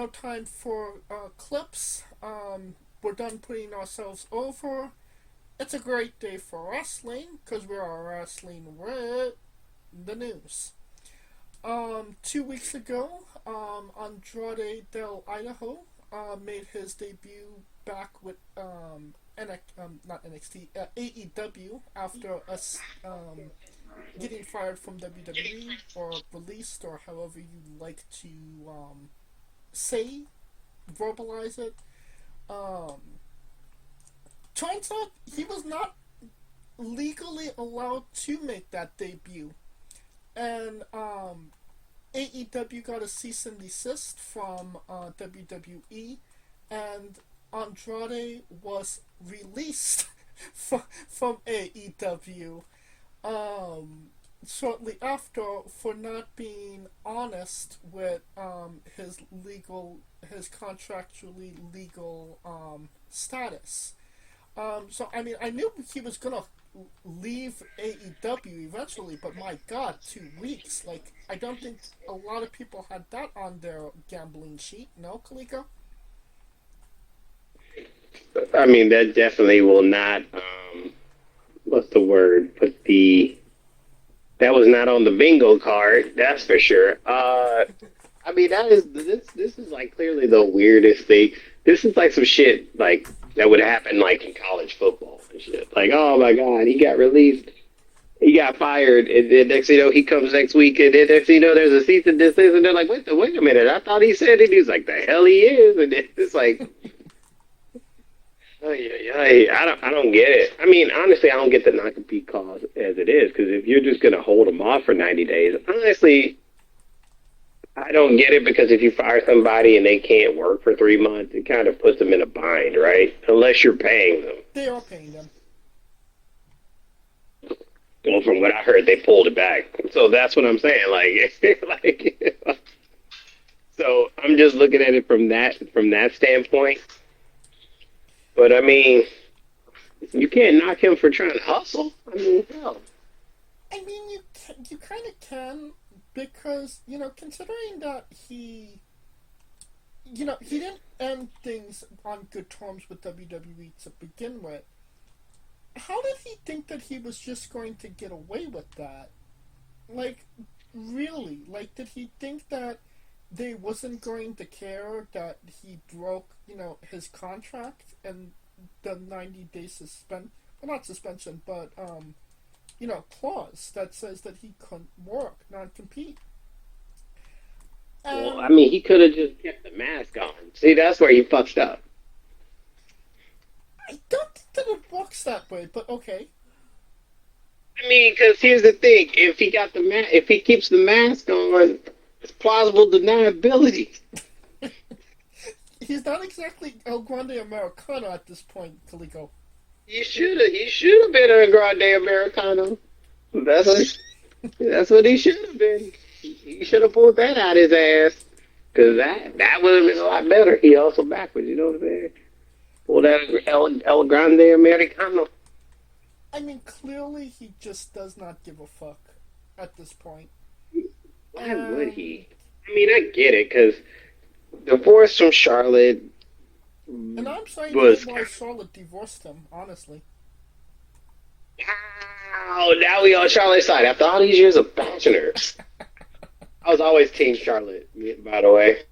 no time for clips. We're done putting ourselves over. It's a great day for wrestling because we are wrestling with the news. 2 weeks ago, Andrade del Idaho made his debut back with not NXT, AEW after us getting fired from WWE or released or however you like to say, verbalize it. Um, Turns out he was not legally allowed to make that debut, and AEW got a cease and desist from WWE, and Andrade was released from AEW shortly after for not being honest with his contractually legal status. So I mean, I knew he was gonna leave AEW eventually, but my God, 2 weeks! Like, I don't think a lot of people had that on their gambling sheet. No, Kaliko? I mean, that definitely will not. What's the word? That was not on the bingo card. That's for sure. I mean, that is this. This is like clearly the weirdest thing. This is like some shit like that would happen like in college football and shit. Like, oh my God, he got released. He got fired, and then next thing you know, he comes next week, and then next thing you know, there's a cease and desist, and they're like, wait a minute, I thought he said it. He's like, the hell he is, and it's like, oh yeah, I don't get it. I mean, honestly, I don't get the non-compete clause as it is, because if you're just gonna hold him off for 90 days, honestly, I don't get it, because if you fire somebody and they can't work for 3 months, it kind of puts them in a bind, right? Unless you're paying them. They are paying them. Well, from what I heard, they pulled it back. So that's what I'm saying. So I'm just looking at it from that standpoint. But I mean, you can't knock him for trying to hustle. I mean, hell. I mean, you kind of can, because, considering that he didn't end things on good terms with WWE to begin with. How did he think that he was just going to get away with that? Like, really? Like, did he think that they wasn't going to care that he broke, his contract and the 90-day not suspension, but, clause that says that he couldn't work, not compete? Well, I mean, he could have just kept the mask on. See, that's where he fucked up. I don't think that it works that way, but okay. I mean, because here's the thing: if he keeps the mask on, it's plausible deniability. He's not exactly El Grande Americano at this point, Kaliko. He should have been a Grande Americano. That's what he should have been. He should have pulled that out his ass, because that would have been a lot better. He also backwards, you know what I'm saying? Pull that El Grande Americano. I mean, clearly he just does not give a fuck at this point. Why would he? I mean, I get it, because divorce from Charlotte and I'm sorry why Charlotte divorced him, honestly. Wow, now we on Charlotte's side after all these years of bachelors. I was always Team Charlotte, by the way.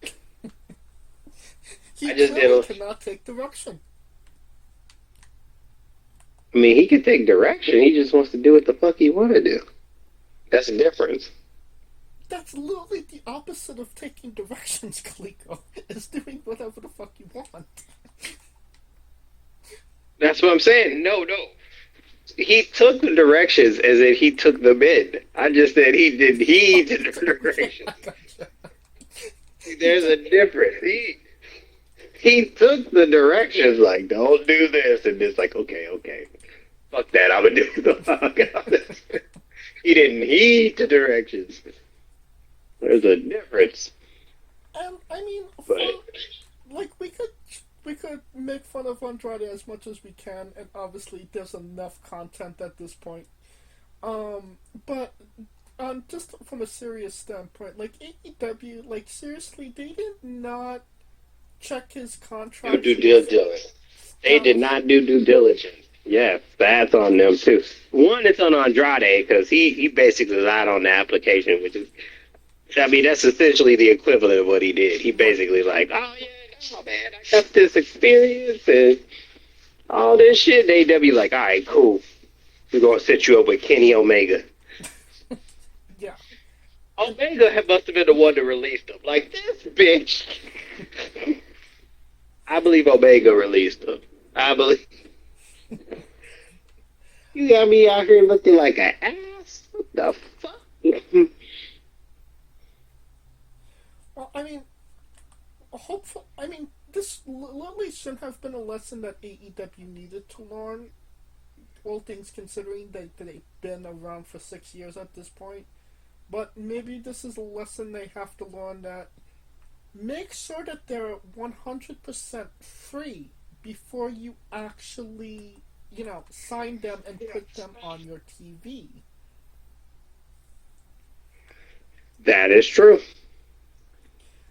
He clearly cannot take direction. I mean, he can take direction. He just wants to do what the fuck he want to do. That's the difference. That's literally the opposite of taking directions, Kaliko. Is doing whatever the fuck you want. That's what I'm saying. No. He took the directions as if he took them in. I just said he did the directions. There's a difference. He took the directions like, don't do this, and it's like, okay. Fuck that, I'm gonna do the fuck out of this. He didn't heed the directions. There's a difference. And I mean, we could make fun of Andrade as much as we can, and obviously there's enough content at this point. But just from a serious standpoint, like AEW, like seriously, they did not check his Do contracts. due diligence. They did not do due diligence. Yeah, that's on them too. One, it's on Andrade because he basically lied on the application, which is, I mean, that's essentially the equivalent of what he did. He basically like, oh yeah, no man, I got this experience and all this shit. They be like, all right, cool. We're gonna set you up with Kenny Omega. Yeah. Omega must have been the one that released him. Like this bitch. I believe Omega released him. I believe. You got me out here looking like an ass. What the fuck? Well, I mean, hopefully, I mean, this literally shouldn't have been a lesson that AEW needed to learn. All things considering, they've been around for 6 years at this point. But maybe this is a lesson they have to learn, that make sure that they're 100% free before you actually, sign them and put them on your TV. That is true.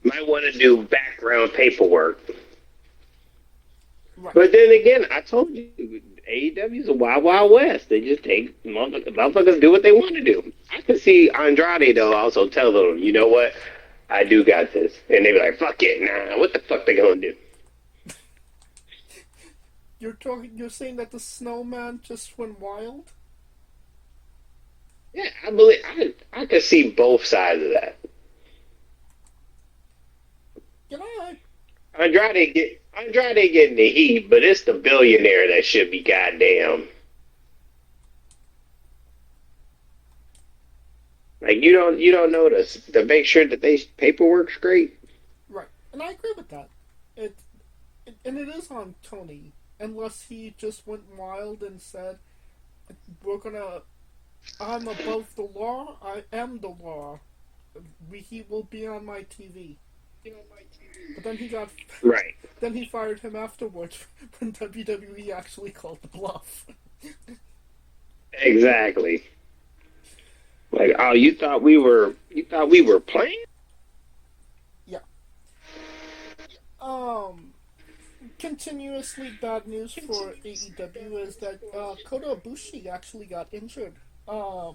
Might want to do background paperwork. Right. But then again, I told you, AEW is a wild, wild west. They just take motherfuckers do what they want to do. I could see Andrade though also tell them, you know what, I do got this, and they be like, fuck it, nah, what the fuck they gonna do? You're saying that the snowman just went wild? Yeah, I believe I could see both sides of that. You know, Andrade getting the heat, but it's the billionaire that should be goddamn. Like you don't notice to make sure that they paperwork's great. right, and I agree with that. And it is on Tony, unless he just went wild and said, "We're gonna, I'm above the law. I am the law. He will be on my TV." But then Right. then he fired him afterwards when WWE actually called the bluff. Exactly. Like, oh, you thought we were playing? Yeah. Continuously bad news for AEW is that Kota Ibushi actually got injured. I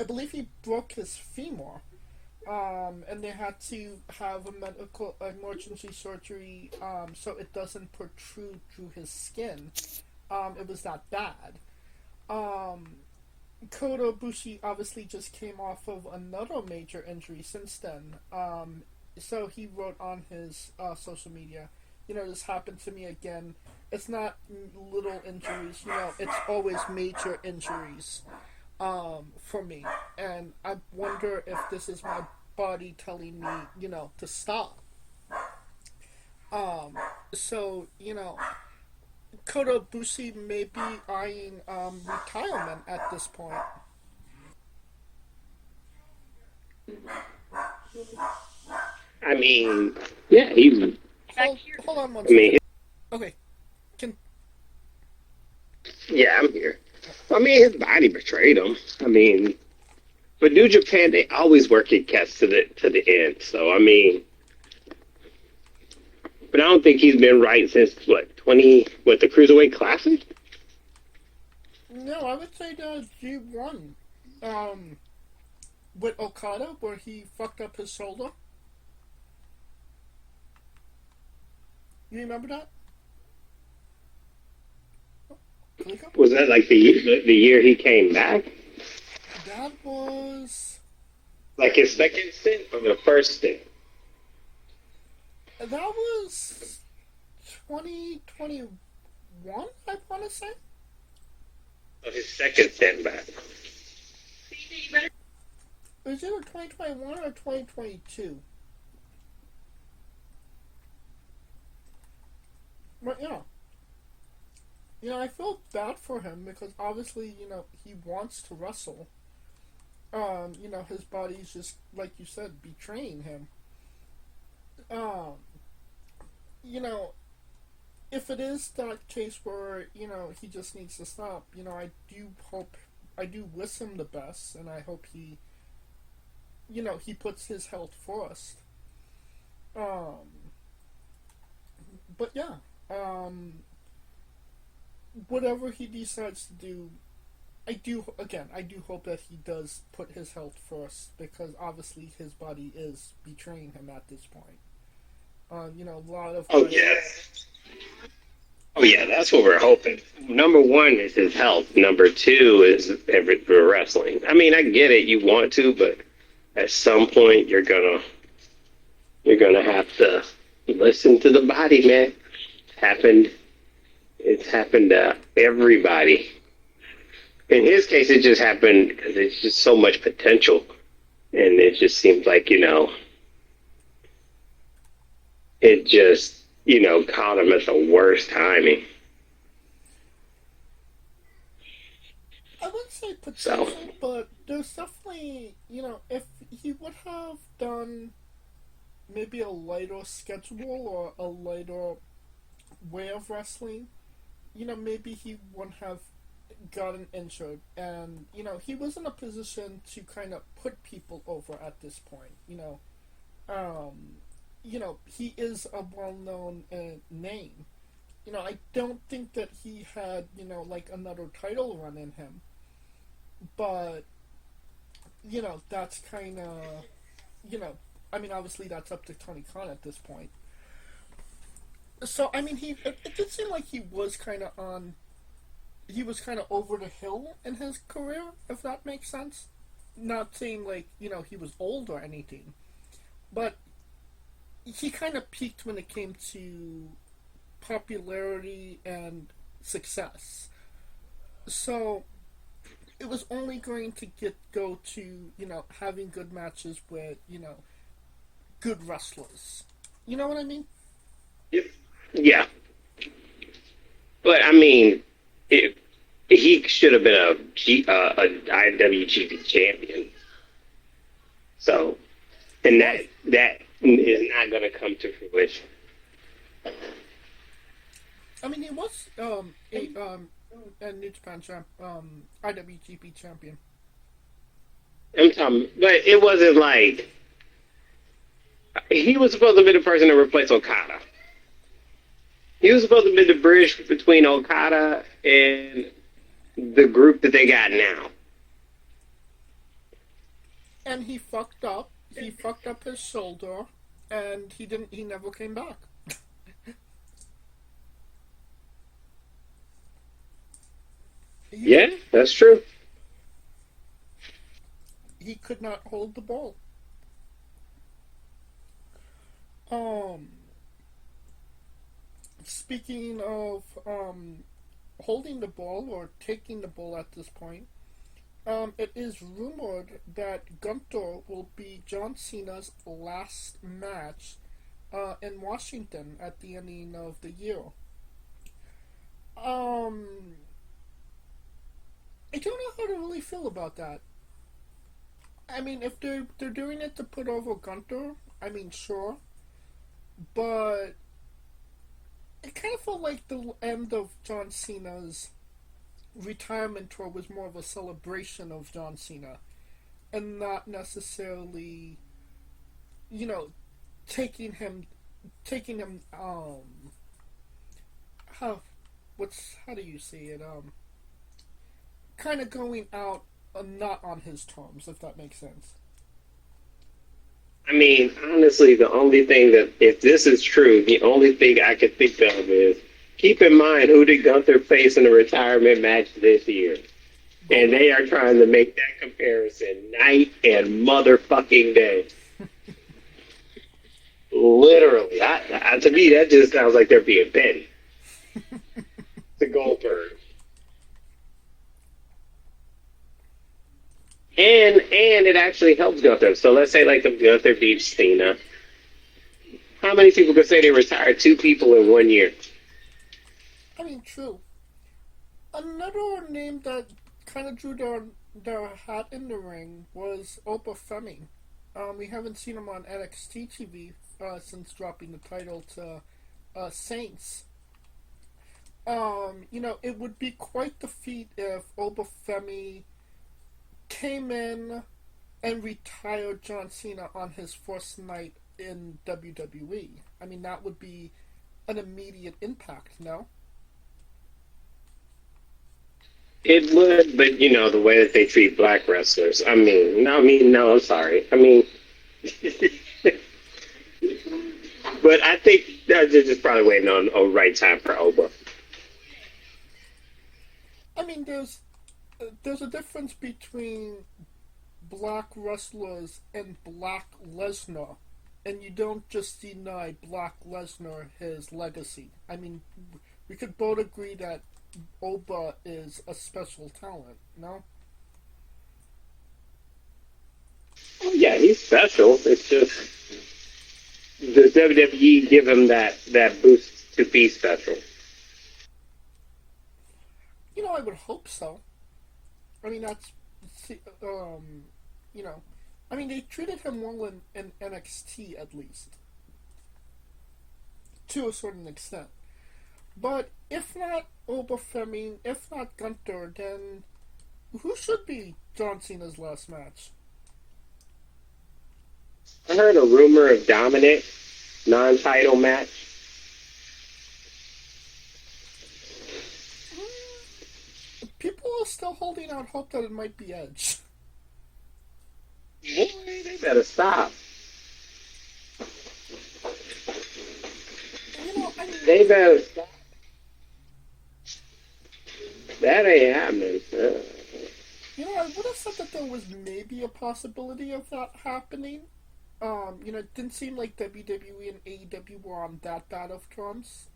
believe he broke his femur. And they had to have a medical emergency surgery, so it doesn't protrude through his skin. It was that bad. Kota Ibushi obviously just came off of another major injury since then. So he wrote on his social media, this happened to me again. It's not little injuries, it's always major injuries for me. And I wonder if this is my body telling me, to stop. So, Kota Ibushi may be eyeing retirement at this point. I mean, yeah, he. Hold on one I mean, second. Okay. Can, yeah, I'm here. I mean, his body betrayed him. I mean, but New Japan, they always work it cats to the end. So I mean, but I don't think he's been right since the Cruiserweight Classic. no, I would say the G1. With Okada, where he fucked up his shoulder. You remember that? Was that like the year he came back? That was. Like his second stint or the first stint? That was 2021, I want to say. Oh, his second stint back. It was either 2021 or 2022. But, I feel bad for him because obviously, he wants to wrestle. His body's just, like you said, betraying him. If it is that case where, he just needs to stop, I do wish him the best, and I hope he puts his health first. but yeah, whatever he decides to do, I do hope that he does put his health first because obviously his body is betraying him at this point. A lot of Oh yeah. Oh yeah, that's what we're hoping. Number one is his health. Number two is for wrestling. I mean, I get it. You want to, but at some point you're gonna have to listen to the body, man. Happened. It's happened to everybody. In his case, it just happened because it's just so much potential, and it just seems like it just caught him at the worst timing. I wouldn't say So potential, but there's definitely if he would have done maybe a lighter schedule or a lighter way of wrestling, maybe he wouldn't have gotten injured. And, he was in a position to kind of put people over at this point. He is a well known name. I don't think that he had, like another title run in him. But, that's kind of, I mean, obviously that's up to Tony Khan at this point. So I mean, it did seem like he was kind of over the hill in his career, if that makes sense. Not saying like he was old or anything, but he kind of peaked when it came to popularity and success. So it was only going to go to having good matches with good wrestlers. You know what I mean? yeah, but I mean, it, he should have been a IWGP champion. So, and that is not going to come to fruition. I mean, he was a New Japan IWGP champion. I'm talking, but it wasn't like he was supposed to be the person to replace Okada. He was supposed to be the bridge between Okada and the group that they got now. And he fucked up. He fucked up his shoulder, and he didn't. He never came back. Yeah, that's true. He could not hold the ball. Um, Speaking of holding the ball or taking the ball at this point, it is rumored that Gunther will be John Cena's last match in Washington at the ending of the year. Um, I don't know how to really feel about that. I mean, if they're doing it to put over Gunther, I mean, sure, but it kind of felt like the end of John Cena's retirement tour was more of a celebration of John Cena and not necessarily, you know, taking him how how do you say it kind of going out not on his terms, if that makes sense. I mean, honestly, the only thing that, if this is true, the only thing I could think of is keep in mind who did Gunther face in a retirement match this year. And they are trying to make that comparison night and motherfucking day. Literally. To me, that just sounds like they're being petty. To Goldberg. And it actually helps Gunther. So let's say like if Gunther beats Cena. How many people could say they retired two people in 1 year? I mean, true. Another name that kind of drew their hat in the ring was Opa Femi. We haven't seen him on NXT TV since dropping the title to Saints. It would be quite the feat if Opa Femi came in and retired John Cena on his first night in WWE. I mean, that would be an immediate impact. No. It would, but the way that they treat black wrestlers. No, I'm sorry. But I think they're just probably waiting on a right time for Oba. I mean, there's a difference between black wrestlers and Black Lesnar, and you don't just deny Black Lesnar his legacy. I mean, we could both agree that Oba is a special talent, no? Oh, yeah, he's special. It's just the WWE give him that boost to be special. I would hope so. I mean, that's, you know, I mean, they treated him well in NXT at least, to a certain extent. But if not Oberfemi, if not Gunther, then who should be John Cena's last match? I heard a rumor of Dominic non-title match. People are still holding out hope that it might be Edge. Boy, they better stop. I mean, They better stop. That ain't happening. I would have said that there was maybe a possibility of that happening. It didn't seem like WWE and AEW were on that bad of terms,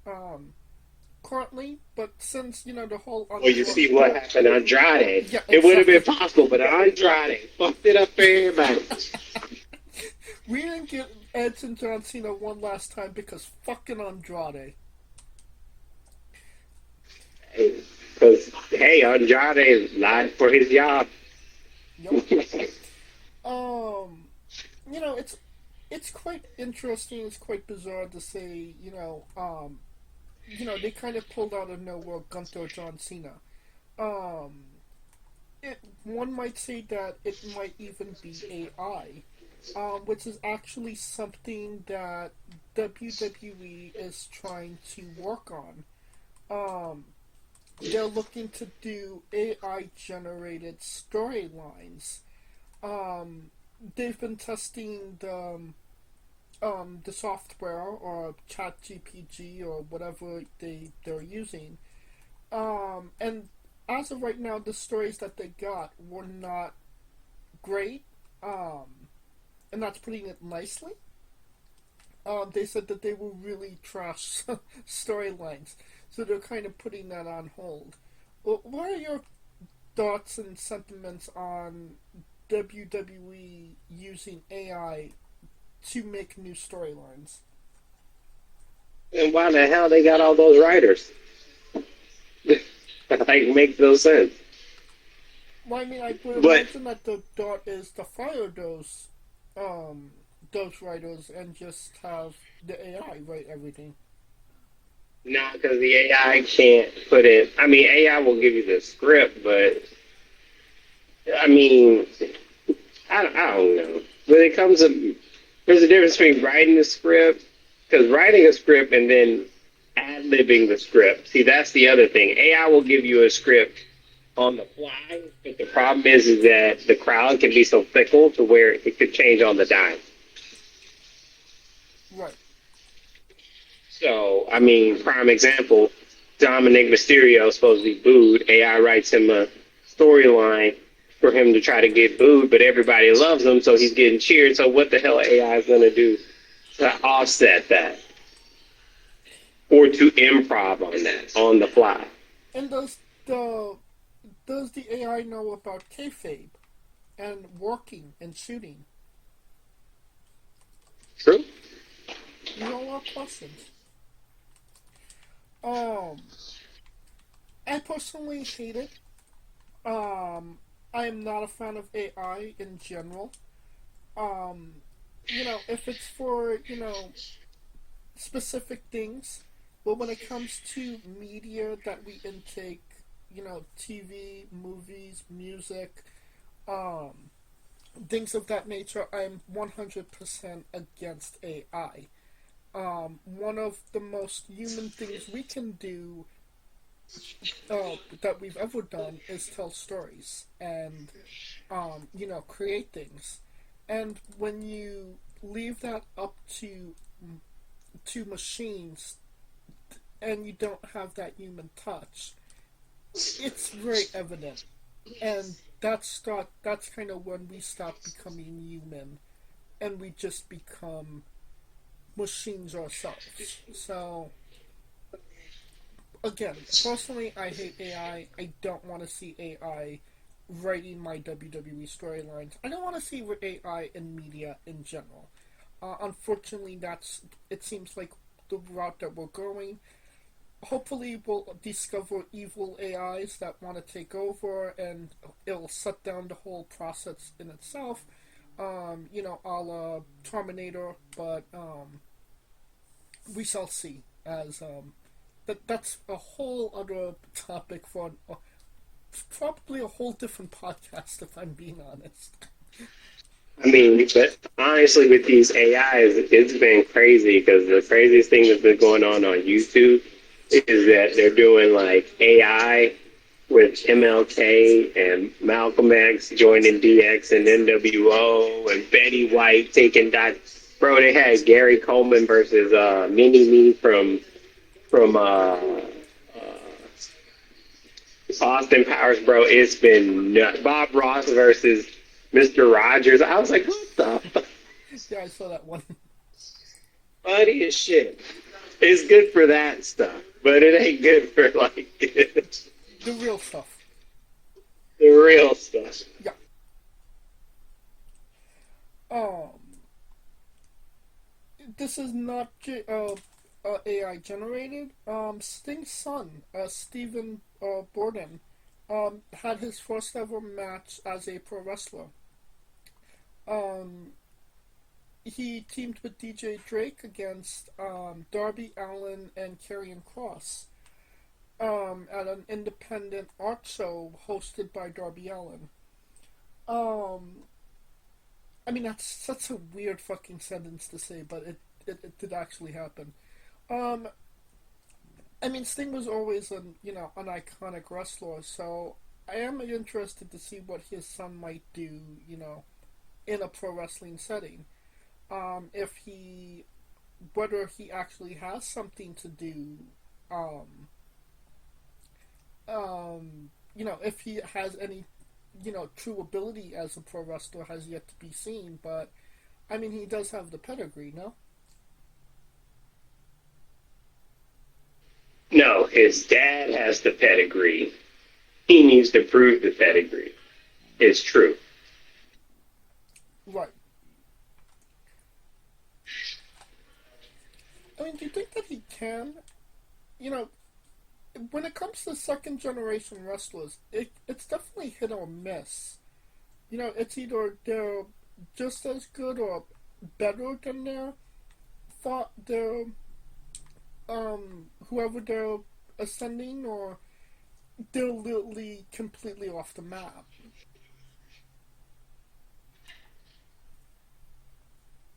currently, but since, the whole... Well, you see what happened to Andrade. Yeah, It would have been exactly. possible, but Andrade fucked it up for everybody. We didn't get Edge and John Cena one last time because fucking Andrade. Because, hey, Andrade lied for his job. Yep. It's quite interesting, it's quite bizarre to say, they kind of pulled out of nowhere Gunther John Cena. Um, One might say that it might even be AI, which is actually something that WWE is trying to work on. Um, they're looking to do AI generated storylines. They've been testing the software or ChatGPT or whatever they're using. And as of right now, the stories that they got were not great. And that's putting it nicely. They said that they were really trash storylines, so they're kind of putting that on hold. What are your thoughts and sentiments on WWE using AI to make new storylines? And why the hell they got all those writers? Like, make no sense. Well, I mean, I would But imagine that the thought is to fire those writers and just have the AI write everything. not because the AI can't put it. I mean, AI will give you the script, but I mean, I don't know. When it comes to, there's a difference between writing a script, because writing a script and then ad-libbing the script. See, that's the other thing. AI will give you a script on the fly, but the problem is that the crowd can be so fickle to where it could change on the dime. Right. So, I mean, prime example, Dominic Mysterio is supposed to be booed. AI writes him a storyline for him to try to get booed, but everybody loves him, so he's getting cheered. So what the hell AI is going to do to offset that? Or to improv on that, on the fly? And does the AI know about kayfabe and working and shooting? True. These are all questions. Um, I personally hate it. I am not a fan of AI in general. Um, if it's for, specific things, but when it comes to media that we intake, TV, movies, music, um, things of that nature, I'm 100% against AI. one of the most human things we can do that we've ever done is tell stories and create things. And when you leave that up to machines and you don't have that human touch, it's very evident. And that's kind of when we stop becoming human and we just become machines ourselves. So again, personally, I hate AI. I don't want to see AI writing my WWE storylines. I don't want to see AI in media in general. Unfortunately, it seems like the route that we're going. Hopefully, we'll discover evil AIs that want to take over, and it'll shut down the whole process in itself. A la Terminator, but we shall see. As that's a whole other topic for probably a whole different podcast, if I'm being honest. I mean, but honestly, with these AIs, it's been crazy because the craziest thing that's been going on YouTube is that they're doing like AI with MLK and Malcolm X joining DX and NWO and Betty White taking that. Bro, they had Gary Coleman versus Mini Me from Austin Powers, bro. It's been nuts. Bob Ross versus Mr. Rogers. I was like, what the fuck? Yeah, I saw that one. Funny as shit. It's good for that stuff, but it ain't good for like The real stuff. the real stuff. Yeah. Um, this is not AI generated. Sting's son, Stephen Borden, had his first ever match as a pro wrestler. Um, he teamed with DJ Drake against Darby Allin and Karrion Kross at an independent art show hosted by Darby Allin. Um, I mean, that's such a weird fucking sentence to say, but it did actually happen. Um, I mean, Sting was always an iconic wrestler, so I am interested to see what his son might do, in a pro wrestling setting. If he, whether he actually has something to do, um, if he has any, true ability as a pro wrestler has yet to be seen, but I mean, he does have the pedigree, no? No, his dad has the pedigree. He needs to prove the pedigree. It's true. Right. I mean, do you think that he can? You know, when it comes to second generation wrestlers, it's definitely hit or miss. It's either they're just as good or better than their whoever they're ascending, or they're literally completely off the map.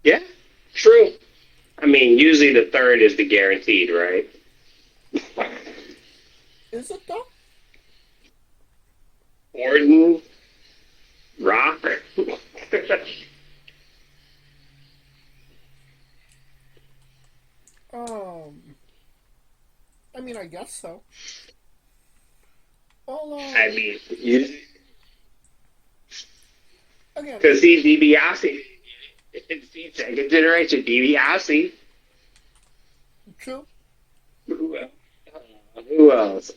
Yeah, true. I mean, usually the third is the guaranteed, right? Is it though? Orton, Rock. Um, I mean, I guess so. Well, I mean, you again, because see DiBiase, see second generation DiBiase. true. Who else? Who else?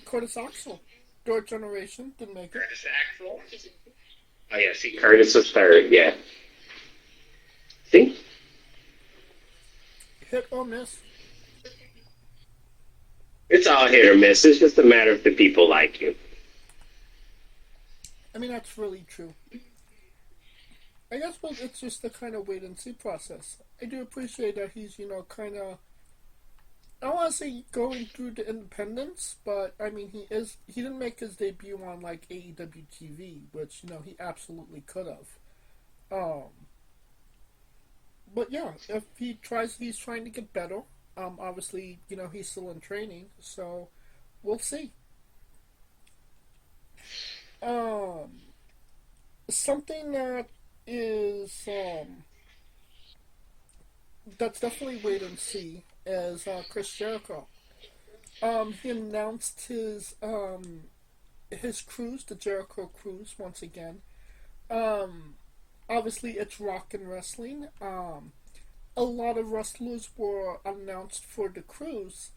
Curtis Axel, third generation, didn't make it. Curtis Axel. Oh yeah, see Curtis was third. Yeah. See, Hit or miss. it's all hit or miss. It's just a matter if the people like you. I mean, that's really true. I guess, well, it's just the kind of wait and see process. I do appreciate that he's, kind of. I don't want to say going through the independence, but I mean, he didn't make his debut on like AEW TV, which he absolutely could have. Um, But yeah, if he tries, he's trying to get better. Obviously, he's still in training, so we'll see. Um, Something that is that's definitely wait and see is Chris Jericho. He announced his cruise, the Jericho cruise, once again. Um, Obviously, it's rock and wrestling. A lot of wrestlers were announced for the cruise,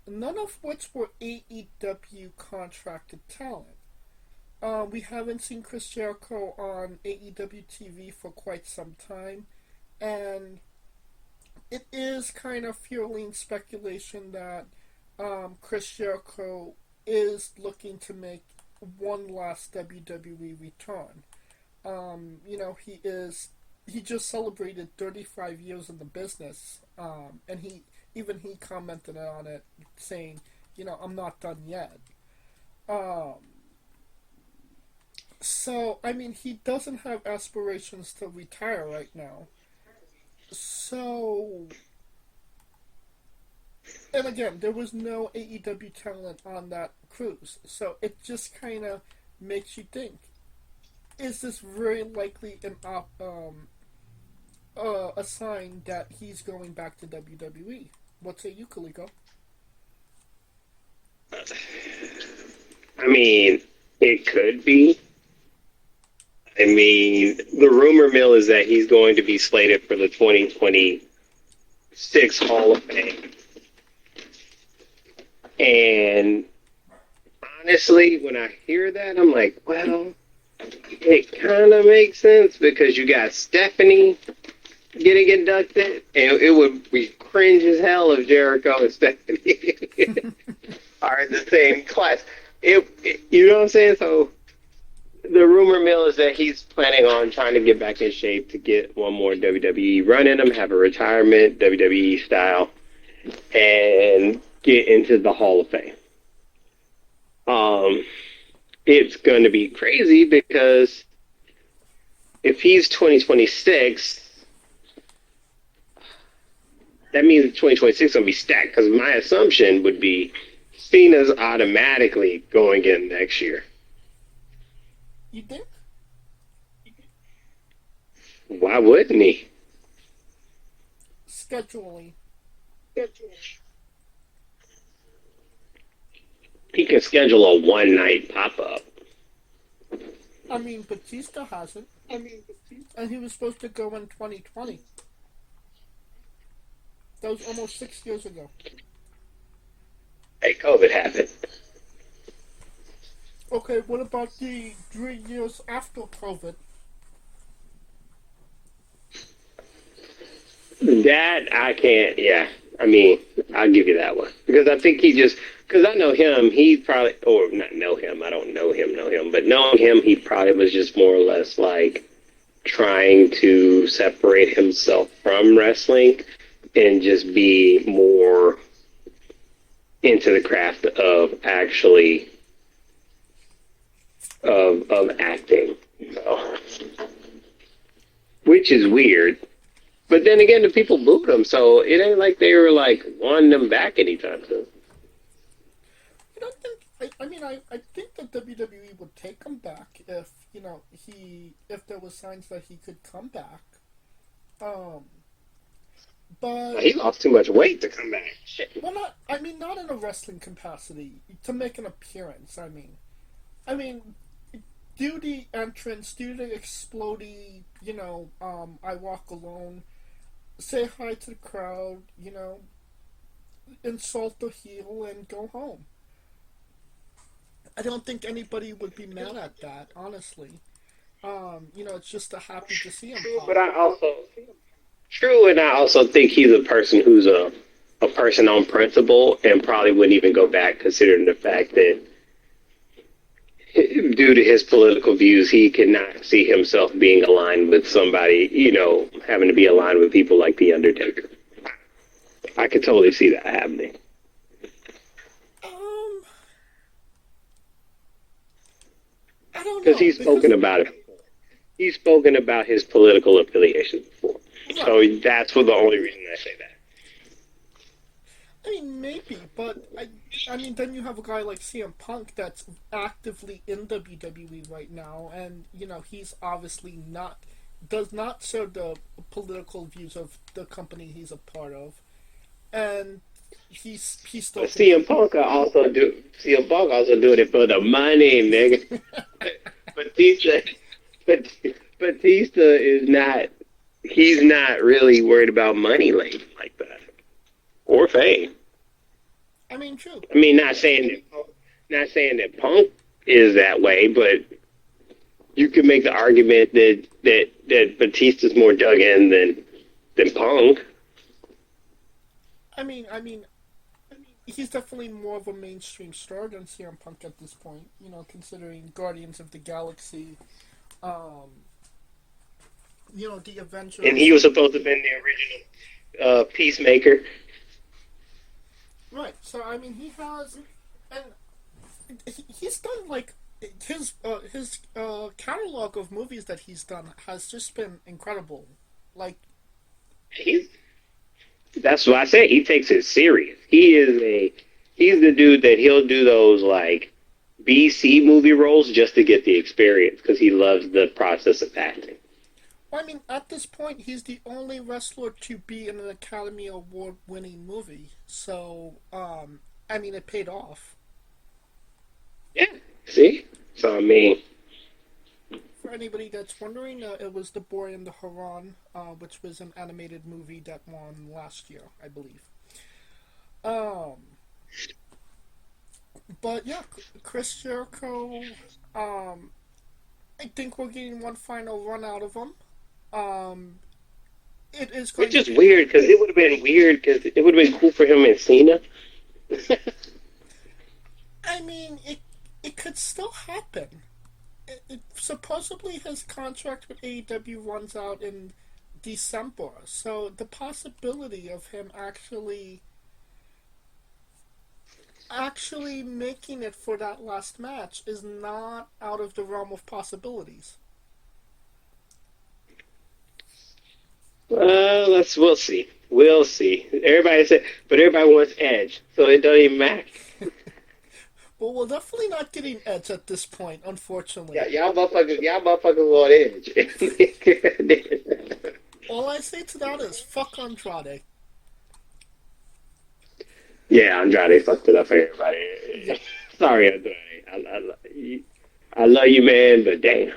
none of which were AEW contracted talent. We haven't seen Chris Jericho on AEW TV for quite some time, and it is kind of fueling speculation that Chris Jericho is looking to make one last WWE return. He just celebrated 35 years in the business, and he commented on it, saying, I'm not done yet. Um, so I mean, he doesn't have aspirations to retire right now. So, and again, there was no AEW talent on that cruise, so it just kind of makes you think: is this very likely a sign that he's going back to WWE? What say you, Kaliko? I mean, it could be. I mean, the rumor mill is that he's going to be slated for the 2026 Hall of Fame. And honestly, when I hear that, I'm like, well, it kind of makes sense because you got Stephanie getting inducted, and it would be cringe as hell if Jericho and Stephanie are in the same class. You know what I'm saying? So the rumor mill is that he's planning on trying to get back in shape to get one more WWE run in him, have a retirement WWE style, and get into the Hall of Fame. Um, it's going to be crazy because if he's 2026, that means 2026 is going to be stacked because my assumption would be Cena's automatically going in next year. You think? Why wouldn't he? Scheduling. He can schedule a one night pop up. I mean, Batista hasn't. And he was supposed to go in 2020. That was almost 6 years ago. Hey, COVID happened. Okay, what about the 3 years after COVID? That I can't. Yeah, I mean, I'll give you that one because I think because I know him. He probably, or not know him. I don't know him, but knowing him, he probably was just more or less like trying to separate himself from wrestling and just be more into the craft of actually of acting, which is weird. But then again, the people booed him, so it ain't like they were like wanting him back anytime soon. I don't think. I think that WWE would take him back if if there was signs that he could come back. Um, but He lost too much weight to come back. Shit. well, not. I mean, not in a wrestling capacity to make an appearance. I mean, do the entrance, do the explodey. I walk alone. Say hi to the crowd. Insult the heel and go home. I don't think anybody would be mad at that, honestly. It's just a happy to see him True, pop. but true, and I also think he's a person who's a person on principle and probably wouldn't even go back, considering the fact that due to his political views, he cannot see himself being aligned with somebody, having to be aligned with people like The Undertaker. I could totally see that happening. Um, I don't Because know he's spoken about it. He's spoken about his political affiliations before. Right. So that's for the only reason I say that. I mean, maybe, but I mean, then you have a guy like CM Punk that's actively in WWE right now, and he's obviously does not share the political views of the company he's a part of, and he still But thinks. CM Punk also doing it for the money, nigga. Batista, Batista is not. He's not really worried about money like that or fame. I mean, true. I mean, not saying that Punk is that way, but you could make the argument that Batista's more dug in than Punk. I mean, he's definitely more of a mainstream star than CM Punk at this point. Considering Guardians of the Galaxy, um, the And Avengers. he was supposed to have been the original Peacemaker. Right. So I mean, he has, and he's done like his catalog of movies that he's done has just been incredible. Like, He's That's what I say. He takes it serious. He's the dude that he'll do those like BC movie roles just to get the experience because he loves the process of acting. I mean, at this point, he's the only wrestler to be in an Academy Award-winning movie. So, I mean, it paid off. Yeah. See? So I mean, For anybody that's wondering, it was The Boy and the Heron, which was an animated movie that won last year, I believe. Um, but yeah, Chris Jericho. I think we're getting one final run out of him. Um, it is going which to is be. weird because it would have been weird because it would have been cool for him and Cena. I mean, it could still happen. Supposedly his contract with AEW runs out in December, so the possibility of him actually making it for that last match is not out of the realm of possibilities. We'll see. We'll see. Everybody wants Edge, so it don't even matter. Well, we're definitely not getting Edge at this point, Yeah, unfortunately. y'all motherfuckers want Edge. All I say to that is fuck Andrade. Yeah, Andrade fucked it up for Yeah. everybody. Sorry, Andrade. I love you, man, but damn.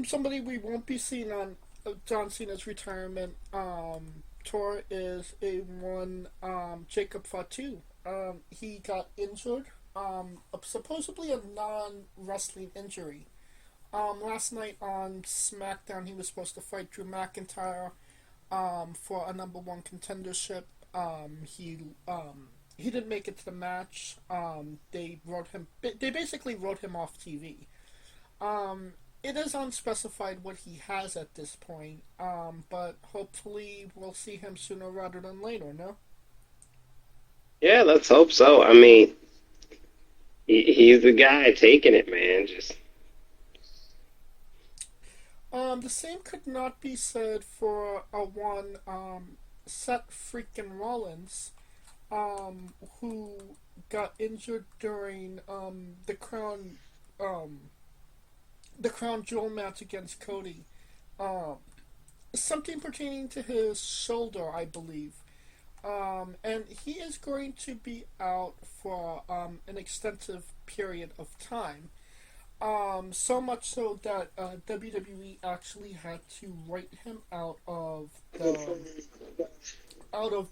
Somebody we won't be seeing on John Cena's retirement tour is Jacob Fatu. He got injured. Supposedly a non-wrestling injury. Last night on SmackDown, he was supposed to fight Drew McIntyre for a number one contendership. He didn't make it to the match. They basically wrote him off TV. It is unspecified what he has at this point, but hopefully we'll see him sooner rather than later, no? Yeah, let's hope so. I mean, he's the guy taking it, man. Just The same could not be said for Seth freaking Rollins, who got injured during um, the Crown Jewel match against Cody. Um, Something pertaining to his shoulder, I believe. And he is going to be out for an extensive period of time. So much so that WWE actually had to write him out of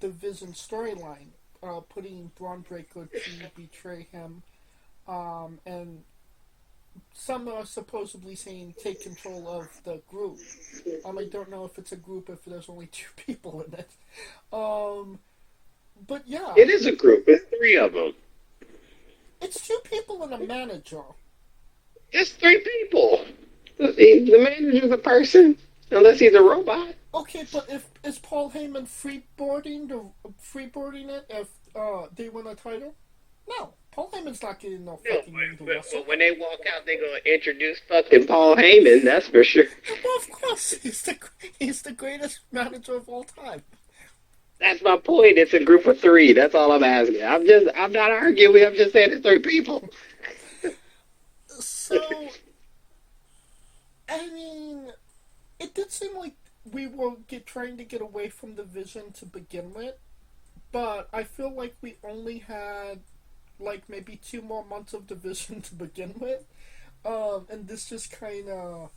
the Vision storyline, putting Braun Breaker to betray him, and some are supposedly saying take control of the group. I don't know if it's a group if there's only two people in it. Um, but yeah, it is a group. It's three of them. it's two people and a manager. It's three people. The manager's a person, unless he's a robot. Okay, but if is Paul Heyman freeboarding it if they win a title? No, Paul Heyman's not getting no No, fucking ring to wrestle. but when they walk out, they're gonna introduce fucking Paul Heyman. That's for sure. Well, of course, He's the greatest manager of all time. That's my point. It's a group of three. That's all I'm asking. I'm not arguing. I'm just saying it's three people. So, I mean, it did seem like we were trying to get away from the vision to begin with, but I feel like we only had like maybe 2 more months of division to begin with, and this just kind of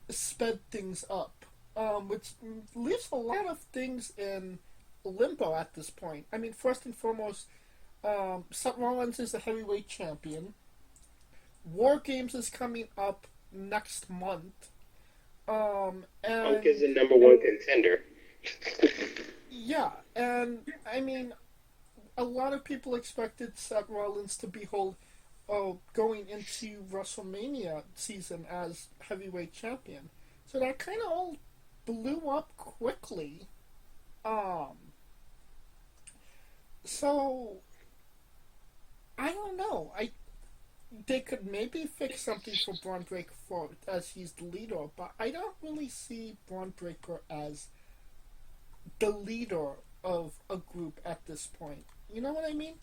sped things up, which leaves a lot of things in limbo at this point. I mean, first and foremost, Seth Rollins is the heavyweight champion. War Games is coming up next month. Punk And is the number one contender. yeah, and I mean, a lot of people expected Seth Rollins to be going into WrestleMania season as heavyweight champion. So that kind of all blew up quickly. Um, so I don't know. They could maybe fix something for Braun Breaker for as he's the leader, but I don't really see Braun Breaker as the leader of a group at this point. You know what I mean?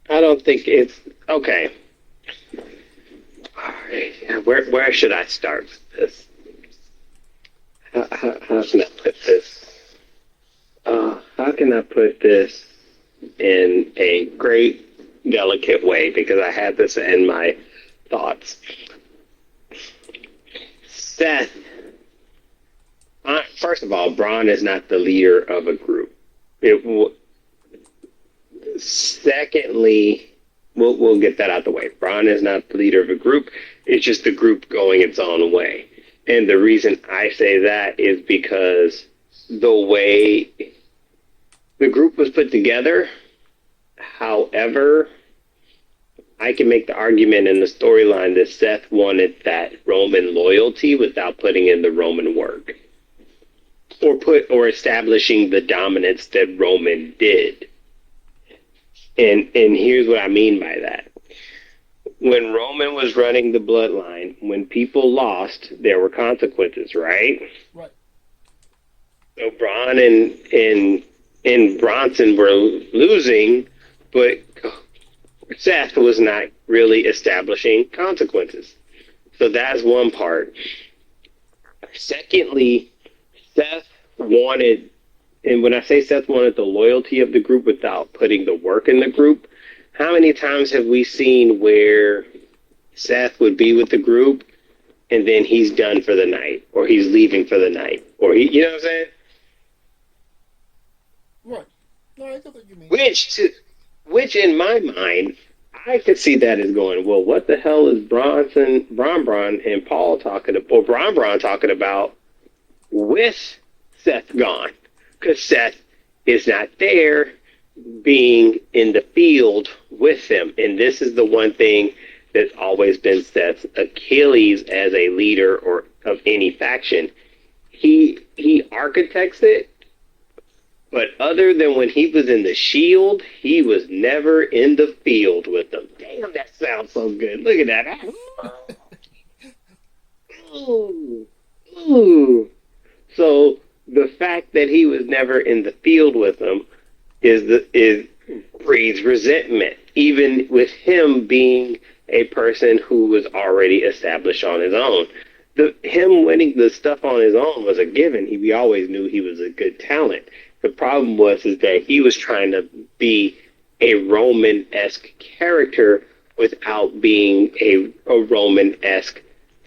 I don't think it's okay. All right. Where should I start with this? How can I put this? How can I put this in a great, delicate way? Because I had this in my thoughts. Seth, first of all, Braun is not the leader of a group. Secondly, we'll get that out the way. Braun is not the leader of a group. It's just the group going its own way. And the reason I say that is because the way the group was put together, however, I can make the argument in the storyline that Seth wanted that Roman loyalty without putting in the Roman work. Or establishing the dominance that Roman did. And here's what I mean by that. When Roman was running the bloodline, when people lost, there were consequences, right? Right. So Braun and Bronson were losing, but Seth was not really establishing consequences. So that's one part. Secondly, Seth wanted, and when I say Seth wanted the loyalty of the group without putting the work in the group, how many times have we seen where Seth would be with the group and then he's done for the night, or he's leaving for the night, or you know what I'm saying? Right. No, I get what you mean. Which in my mind, I could see that as going, well, what the hell is Braun and Paul talking about, or Braun talking about with Seth gone? Because Seth is not there being in the field with them. And this is the one thing that's always been Seth's Achilles as a leader or of any faction. He architects it, but other than when he was in the Shield, he was never in the field with them. Damn, that sounds so good. Look at that. Ooh. Ooh. So the fact that he was never in the field with them breeds resentment, even with him being a person who was already established on his own. Him winning the stuff on his own was a given. We always knew he was a good talent. The problem is that he was trying to be a Roman-esque character without being a Roman-esque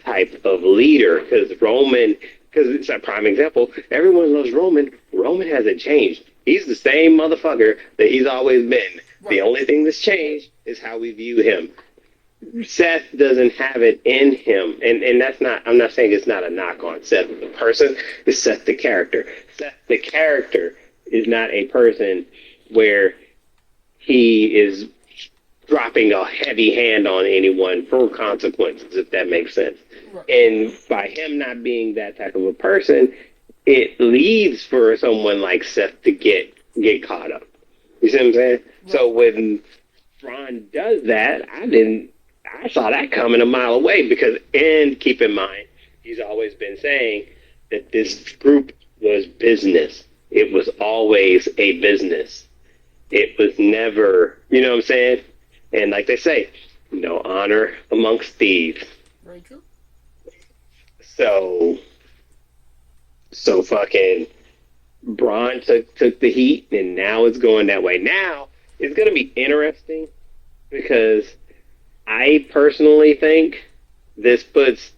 type of leader. Because it's a prime example. Everyone loves Roman. Roman hasn't changed. He's the same motherfucker that he's always been. Right. The only thing that's changed is how we view him. Seth doesn't have it in him. And that's not, I'm not saying it's not a knock on Seth the person, it's Seth the character. Seth the character is not a person where he is dropping a heavy hand on anyone for consequences, if that makes sense. Right. And by him not being that type of a person, it leads for someone like Seth to get caught up. You see what I'm saying? Right. So when Braun does that, I saw that coming a mile away and keep in mind, he's always been saying, that this group was business. It was always a business. It was never, you know what I'm saying? And like they say, no honor amongst thieves. Very true. So, so fucking Braun took the heat, and now it's going that way. Now it's going to be interesting because I personally think this puts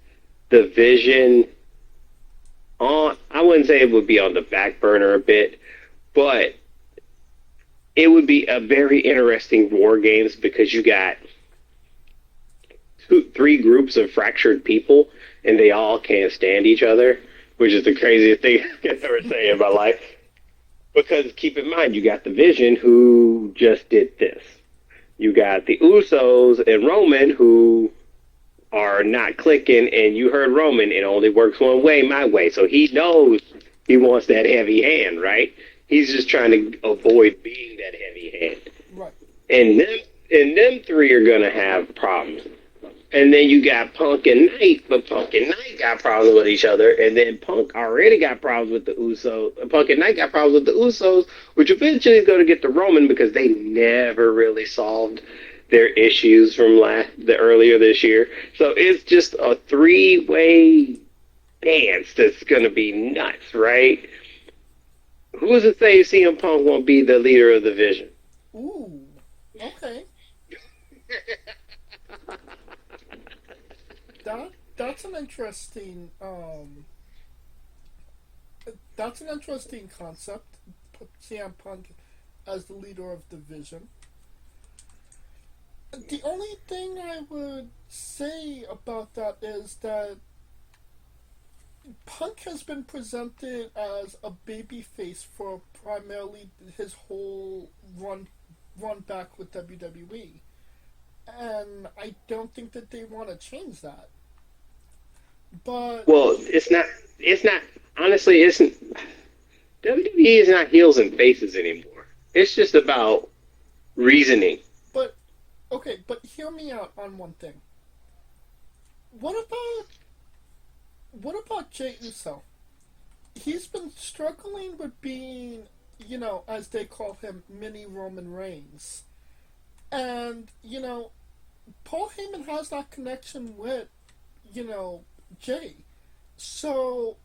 the Vision on. I wouldn't say it would be on the back burner a bit, but it would be a very interesting War Games because you got three groups of fractured people, and they all can't stand each other, which is the craziest thing I can ever say in my life. Because keep in mind, you got the Vision who just did this. You got the Usos and Roman who are not clicking, and you heard Roman, it only works one way, my way. So he knows he wants that heavy hand, right? He's just trying to avoid being that heavy hand. Right. And them three are gonna have problems. And then you got Punk and Knight, but Punk and Knight got problems with each other, and then Punk already got problems with the Usos. Punk and Knight got problems with the Usos, which eventually is going to get to Roman because they never really solved their issues from the earlier this year. So it's just a three-way dance that's going to be nuts, right? Who does it say CM Punk won't be the leader of the Vision? Ooh, okay. That's an interesting concept. Put CM Punk as the leader of the Vision. The only thing I would say about that is that Punk has been presented as a babyface for primarily his whole run back with WWE, and I don't think that they want to change that. But well, it's not. It's not. Honestly, isn't WWE is not heels and faces anymore. It's just about reasoning. but okay, but hear me out on one thing. What about Jey Uso? He's been struggling with being, as they call him, mini Roman Reigns, and Paul Heyman has that connection with Jay. So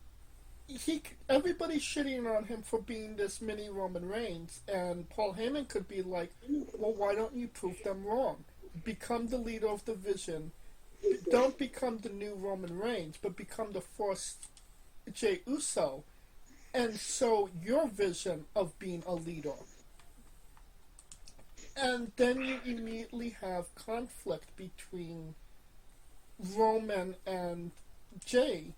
everybody's shitting on him for being this mini Roman Reigns, and Paul Heyman could be like, well, why don't you prove them wrong? Become the leader of the Vision. Don't become the new Roman Reigns, but become the first Jey Uso, and so your vision of being a leader. And then you immediately have conflict between Roman and Jay,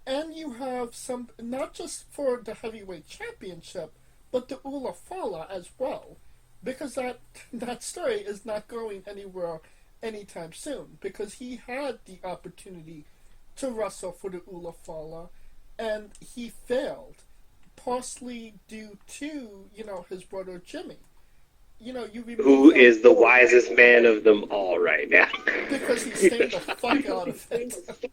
and you have some, not just for the heavyweight championship, but the Ula Fala as well, because that story is not going anywhere anytime soon, because he had the opportunity to wrestle for the Ula Fala, and he failed, partially due to his brother Jimmy. Who is the wisest man of them all right now? Because he's staying the fuck out of it.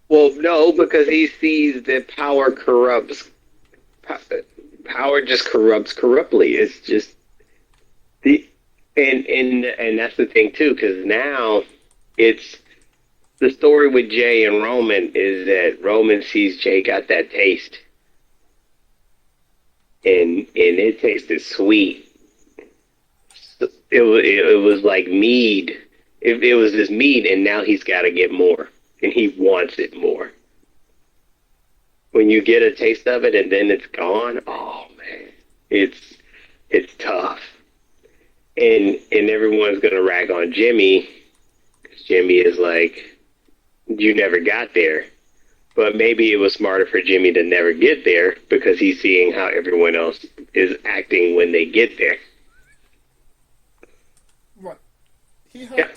Well, no, because he sees that power corrupts. Power just corrupts corruptly. It's just the and that's the thing too, because now it's the story with Jay and Roman is that Roman sees Jay got that taste, and it tasted sweet. It was like mead. It was this mead, and now he's got to get more, and he wants it more. When you get a taste of it and then it's gone, oh man, it's tough. And everyone's gonna rag on Jimmy, because Jimmy is like, you never got there. But maybe it was smarter for Jimmy to never get there because he's seeing how everyone else is acting when they get there. Right.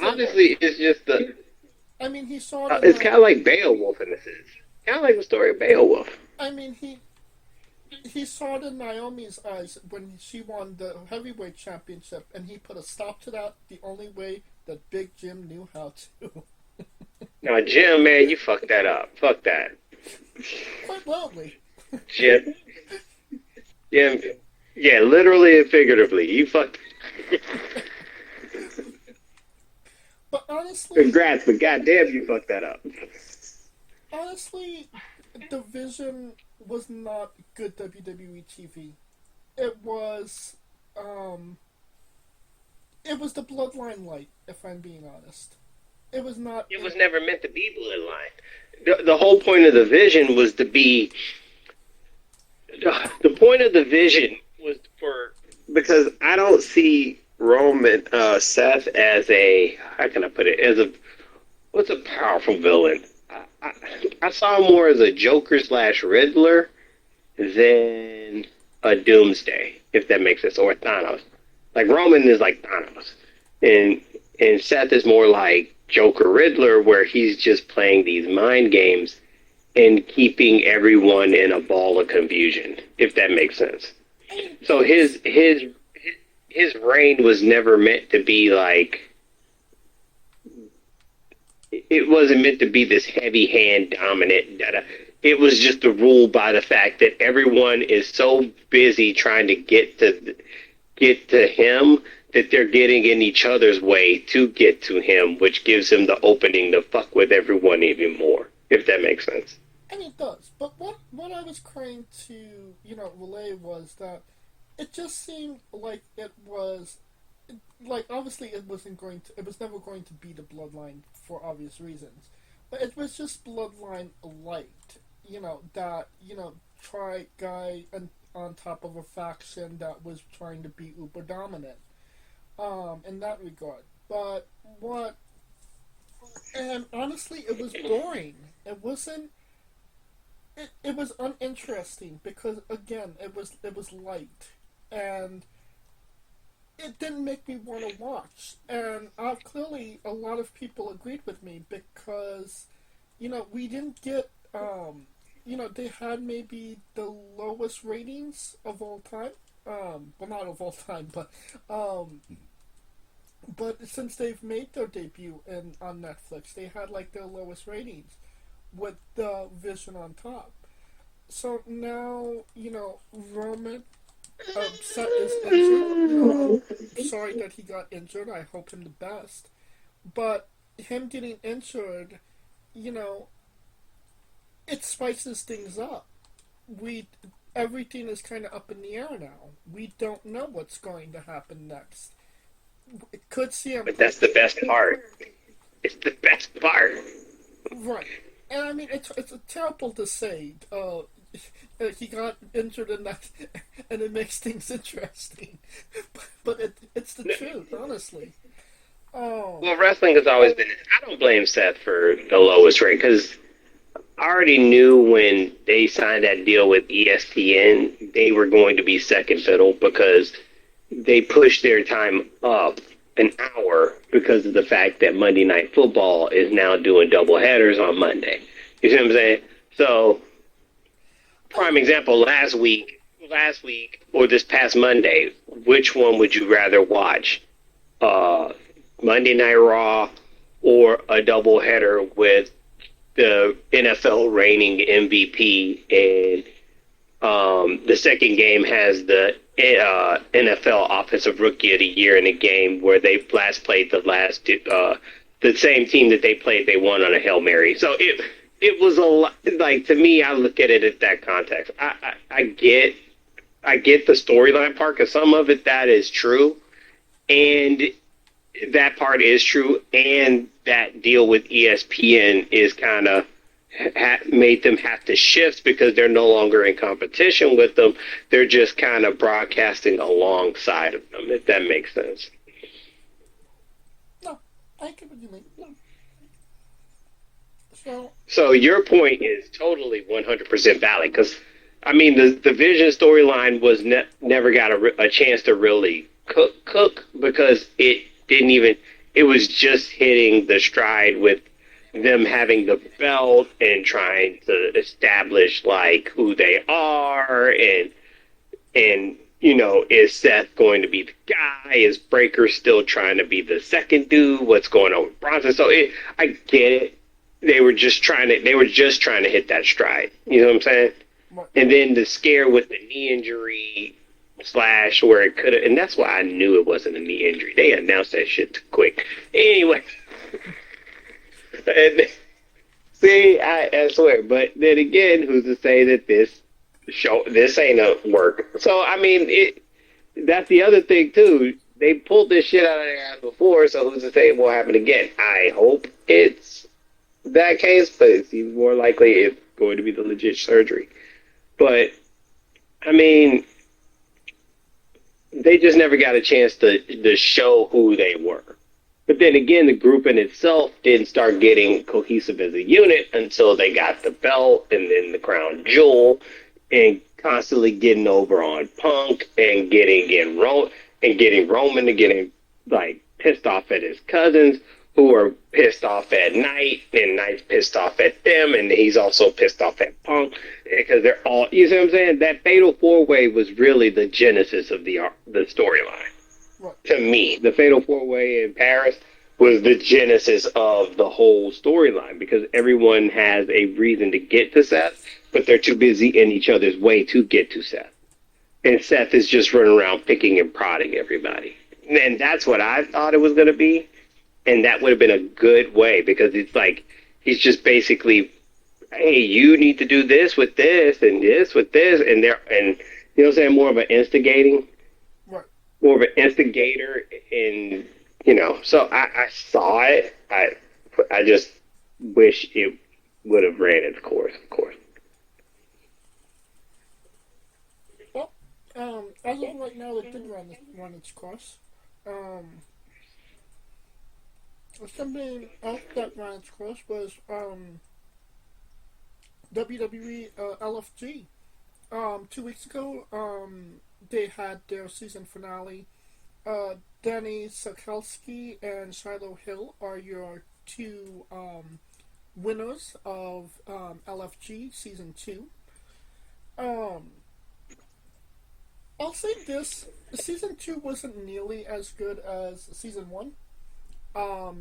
Honestly, it's just the. I mean, he saw it. It's kind of like Beowulf in a sense. Kind of like the story of Beowulf. I mean, he saw it in Naomi's eyes when she won the heavyweight championship, and he put a stop to that the only way that Big Jim knew how to. No, Jim, man, you fucked that up. Fuck that. quite loudly. Jim, Jim, yeah, literally and figuratively, you fucked. But honestly, Congrats, but goddamn, you fucked that up. honestly, Division was not good WWE TV. It was, um, it was the Bloodline light. If I'm being honest, it was not. It was never meant to be Bloodline. The whole point of the vision was to be. The point of the vision was for because I don't see Roman Seth as a how can I put it as a what's a powerful villain. I saw him more as a Joker slash Riddler than a Doomsday, if that makes sense, or Thanos. Like Roman is like Thanos, and Seth is more like Joker Riddler, where he's just playing these mind games and keeping everyone in a ball of confusion, if that makes sense. So his reign was never meant to be like it wasn't meant to be this heavy hand dominant. It was just a rule by the fact that everyone is so busy trying to get to him that they're getting in each other's way to get to him, which gives him the opening to fuck with everyone even more, if that makes sense. And it does. But what I was trying to, relay was that it just seemed like it was, like, obviously it was never going to be the Bloodline for obvious reasons. But it was just Bloodline light, try guy on top of a faction that was trying to be uber dominant, in that regard. But and honestly, it was boring. It wasn't, it was uninteresting because again it was light and it didn't make me want to watch, and clearly a lot of people agreed with me because we didn't get they had maybe the lowest ratings of all time, well, not of all time, but since they've made their debut on Netflix, they had like their lowest ratings with the Vision on top. So now, Roman Seth is injured. I'm sorry that he got injured. I hope him the best. But him getting injured, you know, it spices things up. We Everything is kind of up in the air now. We don't know what's going to happen next. It could see him. But that's the best part. It's the best part. Right. And I mean, it's terrible to say. He got injured in that, and it makes things interesting. But it's the truth, honestly. Oh. Well, wrestling has always been. I don't blame Seth for the lowest rate because I already knew when they signed that deal with ESPN, they were going to be second fiddle because they pushed their time up an hour because of the fact that Monday Night Football is now doing double headers on Monday. You see what I'm saying? So, prime example, last week, or this past Monday, which one would you rather watch? Monday Night Raw or a double header with the NFL reigning MVP, and the second game has the NFL Offensive Rookie of the Year in a game where they last played the same team that they played. They won on a Hail Mary. So it was a lot. Like, to me, I look at it at that context. I get the storyline part because some of it that is true, and that part is true, and that deal with ESPN is kind of made them have to shift because they're no longer in competition with them. They're just kind of broadcasting alongside of them, if that makes sense. No, I get what you mean. No. So your point is totally 100% valid because, I mean, the Vision storyline was never got a chance to really cook because it didn't even. It was just hitting the stride with them having the belt and trying to establish like who they are and is Seth going to be the guy? Is Breaker still trying to be the second dude? What's going on with Bronson? So I get it. they were just trying to hit that stride. You know what I'm saying? Right. And then the scare with the knee injury slash where it could have, and that's why I knew it wasn't a knee injury. They announced that shit too quick. Anyway, and see, I swear. But then again, who's to say that this ain't a work? So I mean, that's the other thing too. They pulled this shit out of their ass before, so who's to say it won't happen again? I hope it's that case, but it seems more likely it's going to be the legit surgery. But I mean, they just never got a chance to show who they were. But then again, the group in itself didn't start getting cohesive as a unit until they got the belt and then the crown jewel and constantly getting over on Punk and getting Roman to getting like pissed off at his cousins who are pissed off at Knight and Knight's pissed off at them and he's also pissed off at Punk because they're all, you see what I'm saying? That Fatal 4-Way was really the genesis of the storyline. Right. To me, the Fatal 4-Way in Paris was the genesis of the whole storyline because everyone has a reason to get to Seth, but they're too busy in each other's way to get to Seth. And Seth is just running around picking and prodding everybody. And that's what I thought it was going to be. And that would have been a good way because it's like he's just basically, hey, you need to do this with this and this with this. And you know what I'm saying? More of an instigating. Right. More of an instigator. And, you know, so I saw it. I just wish it would have ran its course, of course. Well, as of right now, it did run its course. Something else that ran its course was WWE LFG. 2 weeks ago, they had their season finale. Danny Sakelski and Shiloh Hill are your two winners of LFG season 2. I'll say this: season 2 wasn't nearly as good as season 1.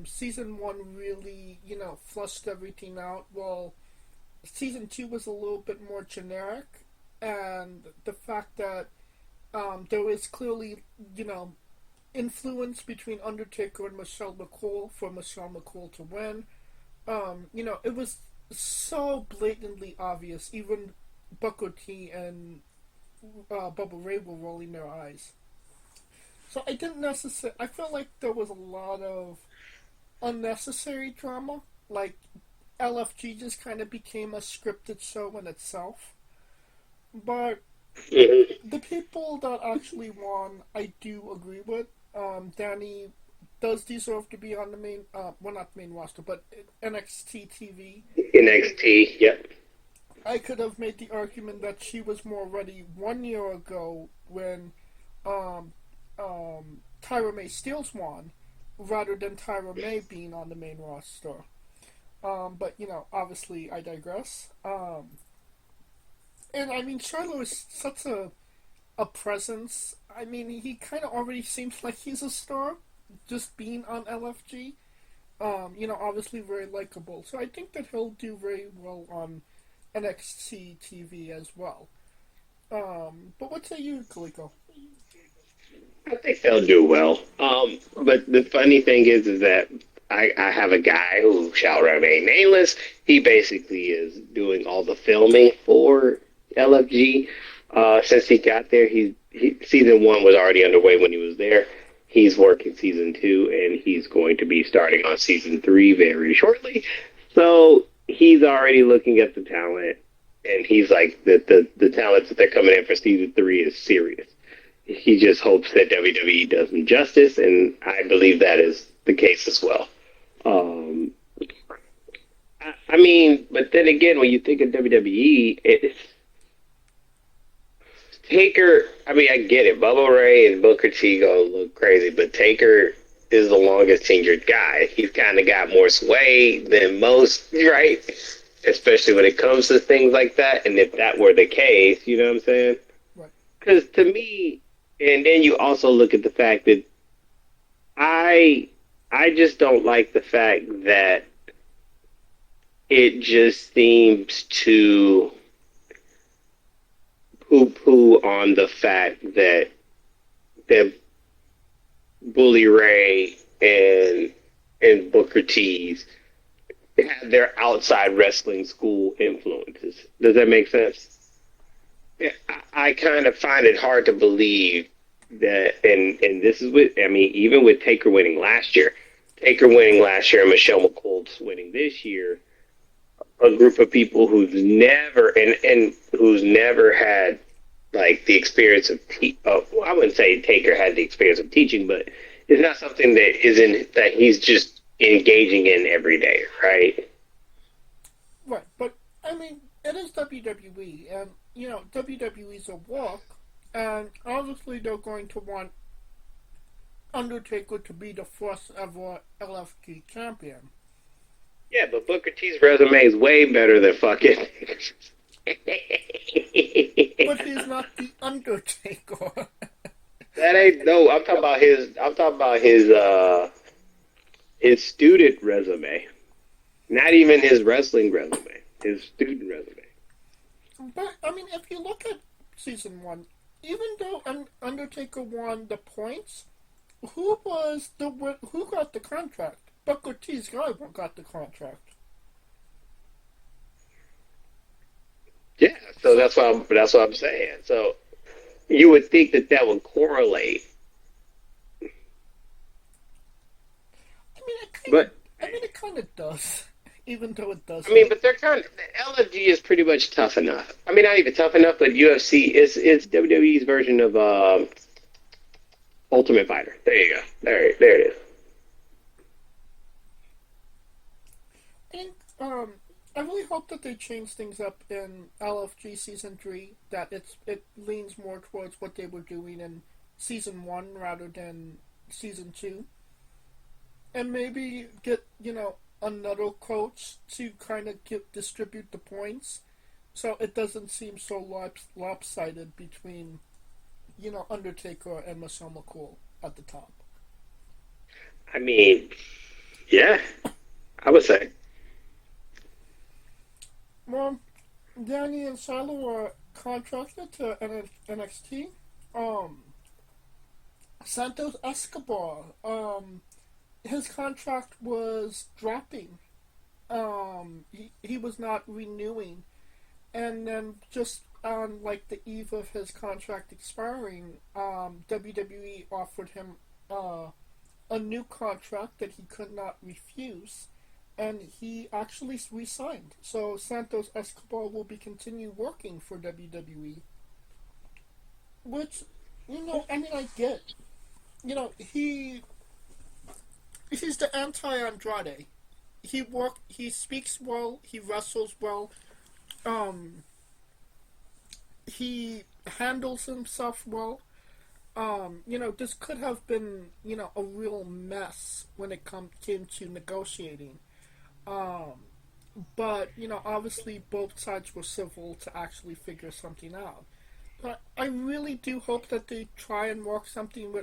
Season 1 really, flushed everything out. Well, season 2 was a little bit more generic, and the fact that there is clearly, influence between Undertaker and Michelle McCool for Michelle McCool to win. It was so blatantly obvious. Even Booker T and Bubba Ray were rolling their eyes. So I didn't necessarily. I felt like there was a lot of unnecessary drama. Like LFG just kind of became a scripted show in itself. But the people that actually won, I do agree with. Danny does deserve to be on the main, well, not the main roster, but NXT TV. NXT, yep. I could have made the argument that she was more ready 1 year ago when Tyra May Steels won, rather than Tyra May being on the main roster. But, obviously I digress. And, I mean, Shiloh is such a presence. I mean, he kind of already seems like he's a star, just being on LFG. Obviously very likable. So I think that he'll do very well on NXT TV as well. But what say you, Kaliko? I think they'll do well. But the funny thing is that I have a guy who shall remain nameless. He basically is doing all the filming for LFG. Since he got there, season 1 was already underway when he was there. He's working season 2, and he's going to be starting on season 3 very shortly. So he's already looking at the talent, and he's like, the talent that they're coming in for season 3 is serious. He just hopes that WWE does him justice, and I believe that is the case as well. I mean, but then again, when you think of WWE, it's Taker. I mean, I get it. Bubba Ray and Booker T gonna look crazy, but Taker is the longest tenured guy. He's kind of got more sway than most, right? Especially when it comes to things like that. And if that were the case, you know what I'm saying? Right. Because to me, and then you also look at the fact that I just don't like the fact that it just seems to poo-poo on the fact that Bully Ray and Booker T's have their outside wrestling school influences. Does that make sense? Yeah, I kind of find it hard to believe that, and this is with, I mean, even with Taker winning last year, and Michelle McCool's winning this year, a group of people and who's never had like the experience well, I wouldn't say Taker had the experience of teaching, but it's not something that he's just engaging in every day, right? Right, but I mean, it is WWE, and WWE's a walk, and obviously they're going to want Undertaker to be the first ever LFG champion. Yeah, but Booker T's resume is way better than fucking. But he's not the Undertaker. That ain't no. I'm talking about his. I'm talking about his student resume. Not even his wrestling resume. His student resume. But I mean, if you look at season one, even though Undertaker won the points, who got the contract? Booker T's guy got the contract. Yeah, so that's what I'm saying. So you would think that would correlate, but It kind of does, even though it doesn't. I mean, but they're kind of LFG is pretty much tough enough. I mean, not even tough enough, but UFC is WWE's version of Ultimate Fighter. There you go. There it is. And I really hope that they change things up in LFG season 3. That it leans more towards what they were doing in season 1 rather than season 2. And maybe get another coach to kind of distribute the points, so it doesn't seem so lopsided between Undertaker and Michelle McCool at the top. I mean, yeah, I would say. Well, Danny and Shiloh are contracted to NXT. Santos Escobar, his contract was dropping. He was not renewing, and then just on like the eve of his contract expiring, WWE offered him a new contract that he could not refuse, and he actually resigned. So Santos Escobar will be continue working for WWE, which I get. He's the anti-Andrade. He speaks well, he wrestles well, he handles himself well. This could have been, a real mess when it came to negotiating. But, obviously both sides were civil to actually figure something out. But I really do hope that they try and work something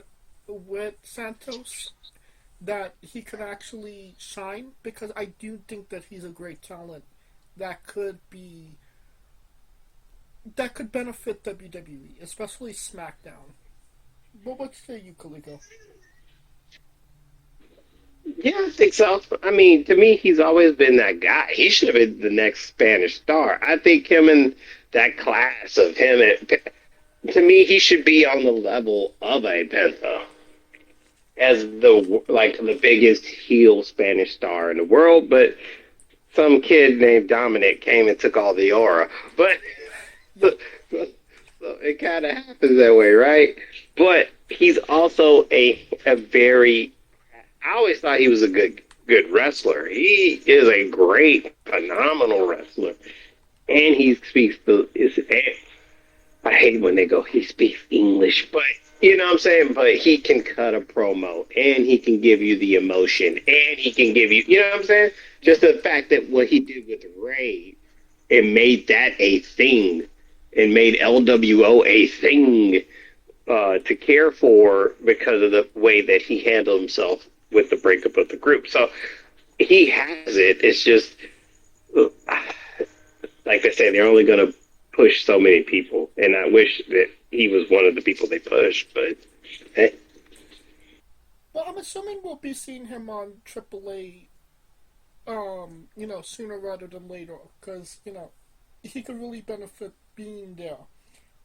with Santos, that he could actually shine, because I do think that he's a great talent that could benefit WWE, especially SmackDown. But what say you, Calico? Yeah, I think so. I mean, to me, he's always been that guy. He should have been the next Spanish star. I think him and that class of him, to me, he should be on the level of a Penta as the biggest heel Spanish star in the world. But some kid named Dominic came and took all the aura. But so it kind of happens that way, right? But he's also a very. I always thought he was a good wrestler. He is a great, phenomenal wrestler, and he speaks I hate when they go, he speaks English, but you know what I'm saying? But he can cut a promo, and he can give you the emotion, and he can give you know what I'm saying? Just the fact that what he did with Ray, it made that a thing, and made LWO a thing to care for, because of the way that he handled himself with the breakup of the group. So he has it. It's just like they say, they're only going to push so many people, and I wish that he was one of the people they pushed. But eh, Well, I'm assuming we'll be seeing him on AAA, sooner rather than later, because, he could really benefit being there.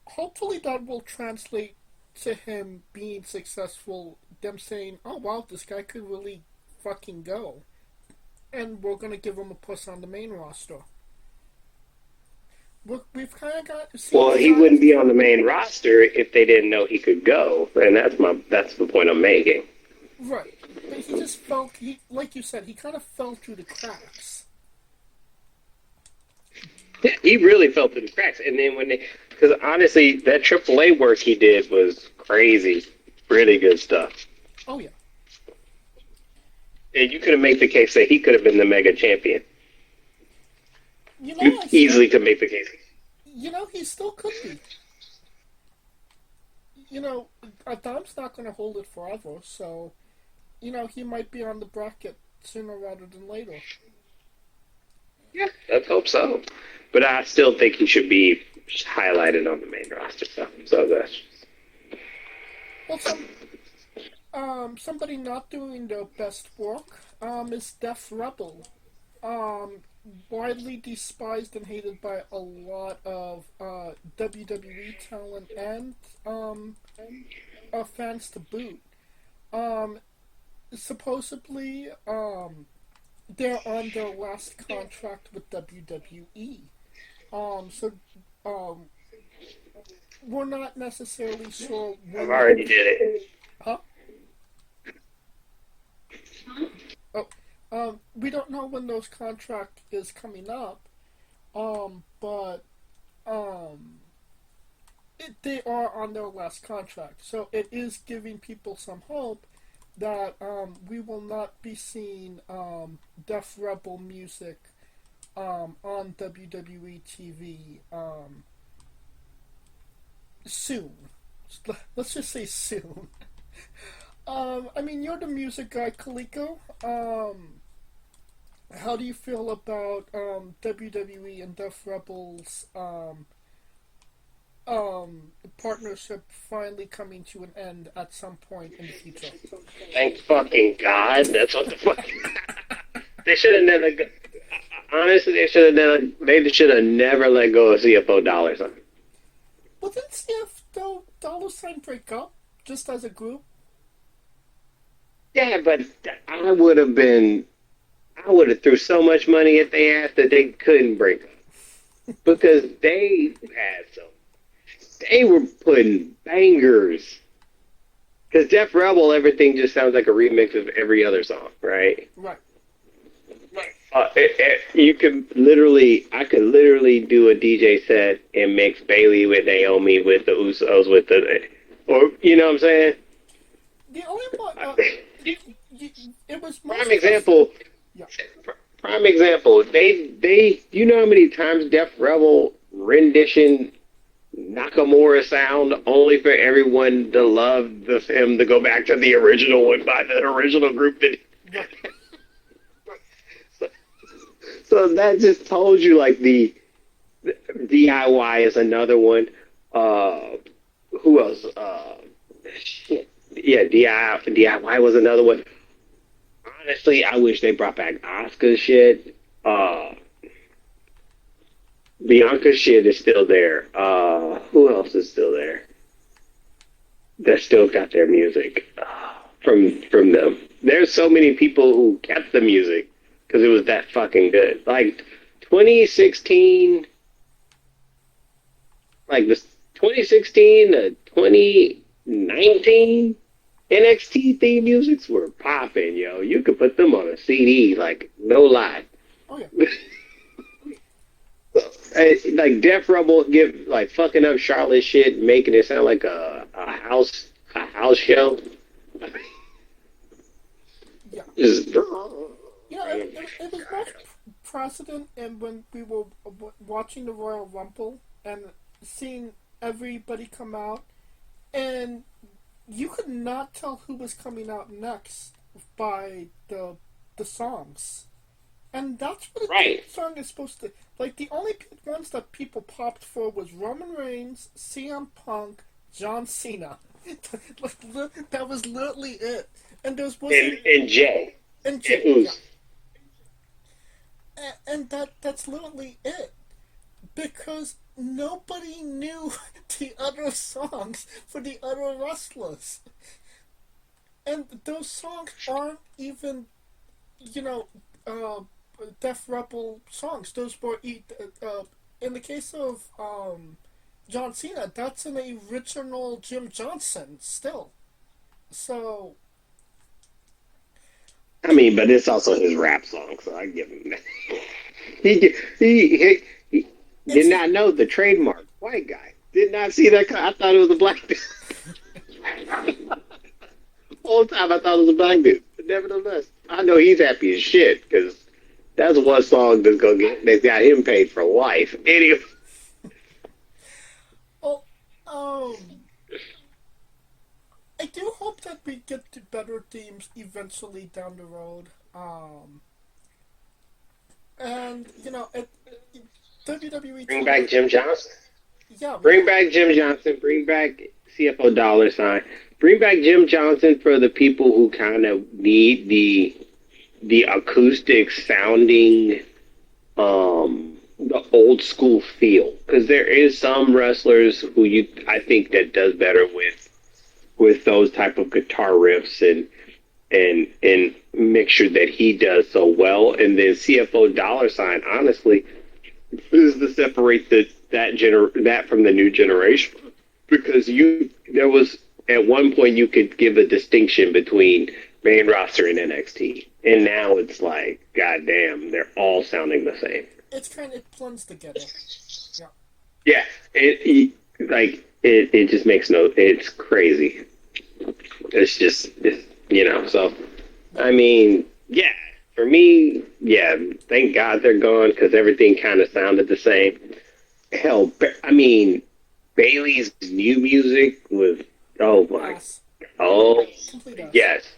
Hopefully that will translate to him being successful, them saying, oh wow, this guy could really fucking go. And we're going to give him a push on the main roster. We've kind of got seen well, he wouldn't signs. be on the main roster if they didn't know he could go, and that's the point I'm making. Right. But he just fell, like you said, he kind of fell through the cracks. He really fell through the cracks, and then because honestly, that AAA work he did was crazy, really good stuff. Oh, yeah. And you could have made the case that he could have been the mega champion. You know, You I still, easily could make the case. he still could be. You know, Adam's not going to hold it forever, so, he might be on the bracket sooner rather than later. Yeah, let's hope so. But I still think he should be highlighted on the main roster. So that's Well, somebody not doing their best work, is Def Rebel. Um, Widely despised and hated by a lot of WWE talent and fans to boot. Um, Supposedly, they're on their last contract with WWE. So um, we're not necessarily sure I've when that. already did it. Huh? Oh, we don't know when those contract is coming up. But they are on their last contract, so it is giving people some hope that we will not be seeing Def Rebel music on WWE TV soon. Let's just say soon. I mean, you're the music guy, Kaliko. How do you feel about WWE and Def Rebels partnership finally coming to an end at some point in the future? Thank fucking God. That's what the fuck. They should have never. Honestly, they should have never. They should have never let go of CFO dollars. Well, didn't CF though Dollar Sign break up just as a group? Yeah, but I would have been. I would have threw so much money at their ass that they couldn't break up because they had some. They were putting bangers. Because Def Rebel, everything just sounds like a remix of every other song, right? Right. You could literally, I could literally do a DJ set and mix Bailey with Naomi with the Usos with the, or you know what I'm saying? The only one, it was Prime mostly. example. Yeah. Prime example. You know how many times Def Rebel rendition Nakamura sound only for everyone to love him to go back to the original one by the original group that. So that just told you like the DIY is another one. Who else? Shit. Yeah, DIY was another one. Honestly, I wish they brought back Asuka's shit. Bianca's shit is still there. Who else is still there? That still got their music from them. There's so many people who kept the music because it was that fucking good. Like 2016, like this 2016 to 2019 NXT theme musics were popping, yo. You could put them on a CD, like no lie. Oh yeah. Like Def Rebel give like fucking up Charlotte shit, making it sound like a house show. Yeah. Just, Yeah, it was both precedent, and when we were watching the Royal Rumble and seeing everybody come out, and you could not tell who was coming out next by the songs. And that's what a theme Right. song is supposed to. Like, the only ones that people popped for was Roman Reigns, CM Punk, John Cena. That was literally it. And there wasn't. And Jay. And And Jay, yeah. Uso. And that's literally it. Because nobody knew the other songs for the other wrestlers. And those songs aren't even, you know, uh, Death Rebel songs. Those were in the case of John Cena. That's an original Jim Johnson still. So I mean, but it's also his rap song, so I give him that. He did it's not know the trademark. White guy. Did not see that. I thought it was a black dude. The whole time I thought it was a black dude. But nevertheless, I know he's happy as shit because that's one song that's got him paid for life. Anyway, oh I do hope that we get to better themes eventually down the road. And WWE bring back talent, Jim Johnson. yeah, Bring back Jim Johnson. Bring back CFO dollar sign. Bring back Jim Johnson for the people who kind of need the acoustic sounding, the old school feel. Because there is some wrestlers who I think that does better with those type of guitar riffs and mixture that he does so well. And then CFO dollar sign, honestly, is to separate that from the new generation because there was at one point you could give a distinction between main roster and NXT, and now it's like, goddamn, they're all sounding the same. it blends together. Yeah. Yeah, it just makes no. It's crazy. So I mean, yeah, for me, yeah, thank God they're gone because everything kind of sounded the same. Hell, I mean, Bailey's new music was, oh my, Ass. oh, Complete ass. yes,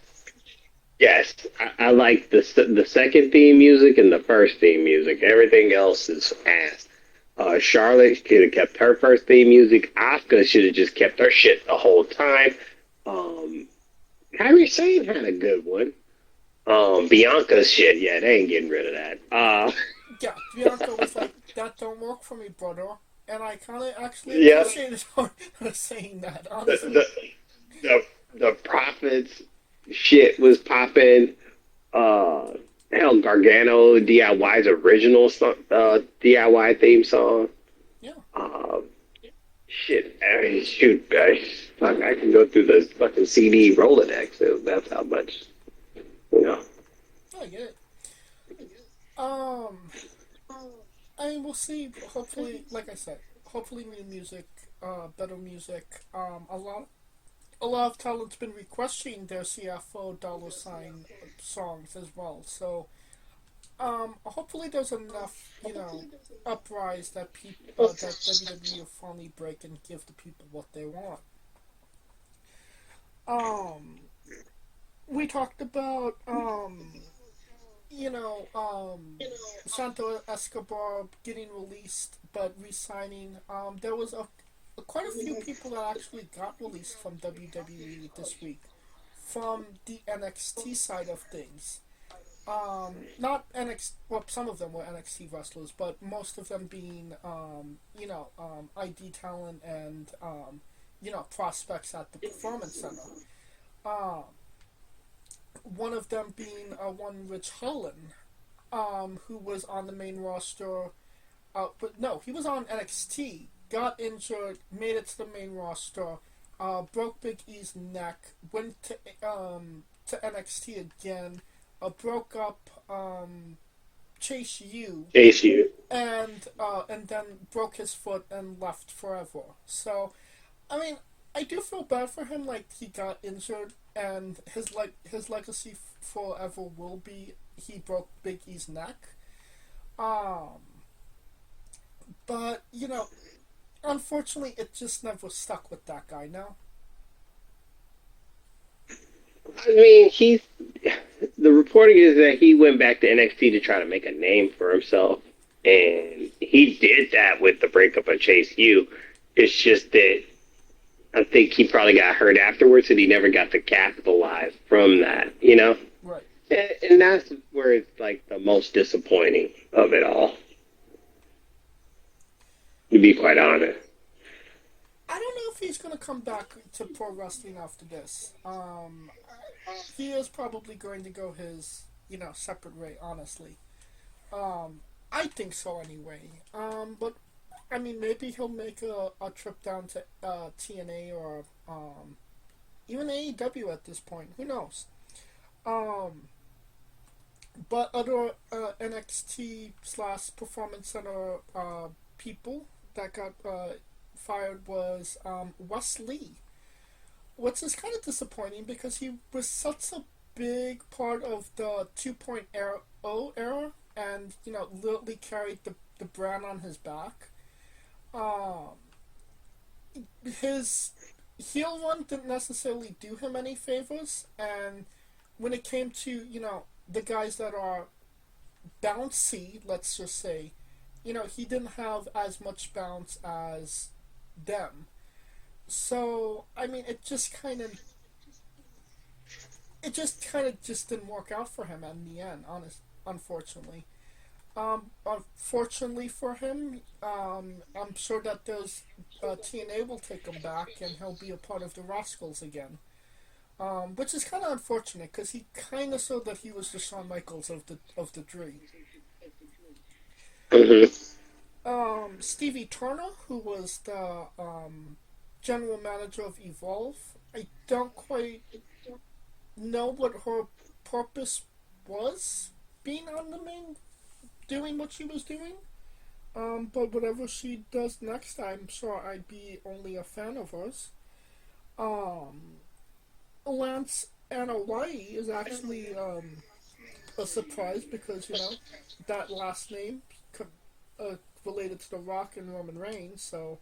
yes. I like the second theme music and the first theme music. Everything else is ass. Charlotte should have kept her first theme music. Asuka should have just kept her shit the whole time. Um, Kyrie Sane had a good one. Bianca's shit, yeah, they ain't getting rid of that. Yeah, Bianca was like, that don't work for me, brother. And I kind of actually Yeah, appreciated her saying that, the honestly. the the, the Prophets shit was popping. Uh, Hell, Gargano DIY's original DIY theme song. Yeah. Uh, Shit, I mean, shoot, fuck, I can go through the fucking CD Rolodex. That's how much, you know. I get it. Um, I mean, we'll see. Hopefully, like I said, hopefully new music, better music. A lot of talent's been requesting their CFO dollar sign songs as well. So, hopefully there's enough, uprise that that WWE will finally break and give the people what they want. Um, we talked about you know, Santo Escobar getting released but resigning. There was quite a few people that actually got released from WWE this week from the NXT side of things. Not NXT. Well, some of them were NXT wrestlers, but most of them being, ID talent and prospects at the Performance Center. Um, One of them being one Rich Holland, who was on the main roster. But no, he was on NXT. Got injured, made it to the main roster. Broke Big E's neck. Went to NXT again. Broke up Chase U, Chase you. and then broke his foot and left forever. So, I mean, I do feel bad for him. Like, he got injured, and his legacy forever will be he broke Big E's neck. Um, but unfortunately, it just never stuck with that guy. Now, I mean, the reporting is that he went back to NXT to try to make a name for himself, and he did that with the breakup of Chase U. It's just that I think he probably got hurt afterwards, and he never got to capitalize from that. You know, Right. and that's where it's like the most disappointing of it all. To be quite honest. I don't know if he's going to come back to pro wrestling after this. He is probably going to go his, separate way, honestly. I think so anyway. But, I mean, maybe he'll make a trip down to TNA or even AEW at this point. Who knows? Um, but other NXT slash Performance Center people that got fired was Wes Lee, which is kind of disappointing because he was such a big part of the 2.0 era and, literally carried the brand on his back. Um, his heel run didn't necessarily do him any favors, and when it came to, the guys that are bouncy, let's just say, he didn't have as much bounce as them. So, I mean, it just didn't work out for him in the end, unfortunately. Unfortunately for him, I'm sure that those TNA will take him back and he'll be a part of the Rascals again. Which is kind of unfortunate because he kind of showed that he was the Shawn Michaels of the Dream. Mm-hmm. Stevie Turner, who was the general manager of Evolve, I don't quite know what her purpose was being on the main, doing what she was doing. But whatever she does next, I'm sure I'd be only a fan of hers. Um, Lance and Hawaii is actually a surprise because that last name uh, related to The Rock and Roman Reigns, so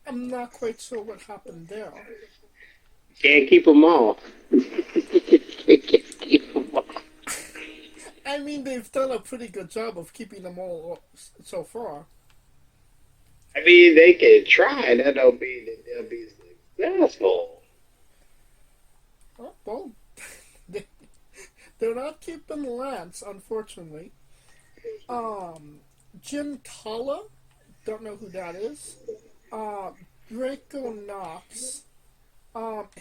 I'm not quite sure what happened there. Can't keep them all. Can't keep them all. I mean, they've done a pretty good job of keeping them all so far. I mean, they can try. That don't mean that they'll be successful. Oh, well, they, they're not keeping Lance, unfortunately. Um, Jim Talla, don't know who that is. Uh, Draco Knox.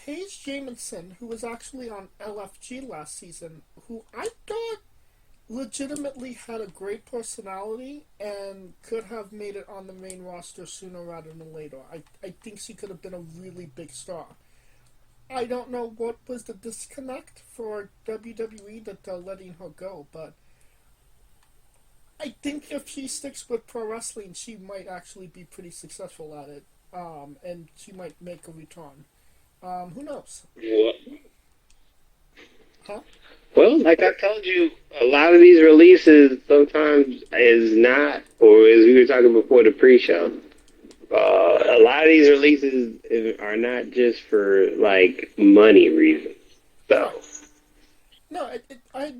Hayes Jamison, who was actually on LFG last season, who I thought legitimately had a great personality and could have made it on the main roster sooner rather than later. I think she could have been a really big star. I don't know what was the disconnect for WWE that they're letting her go, but I think if she sticks with pro wrestling, she might actually be pretty successful at it, and she might make a return. Who knows? Well, Huh? well, like I told you, a lot of these releases sometimes is not, or as we were talking before the pre-show, a lot of these releases are not just for like money reasons. So, Right. No,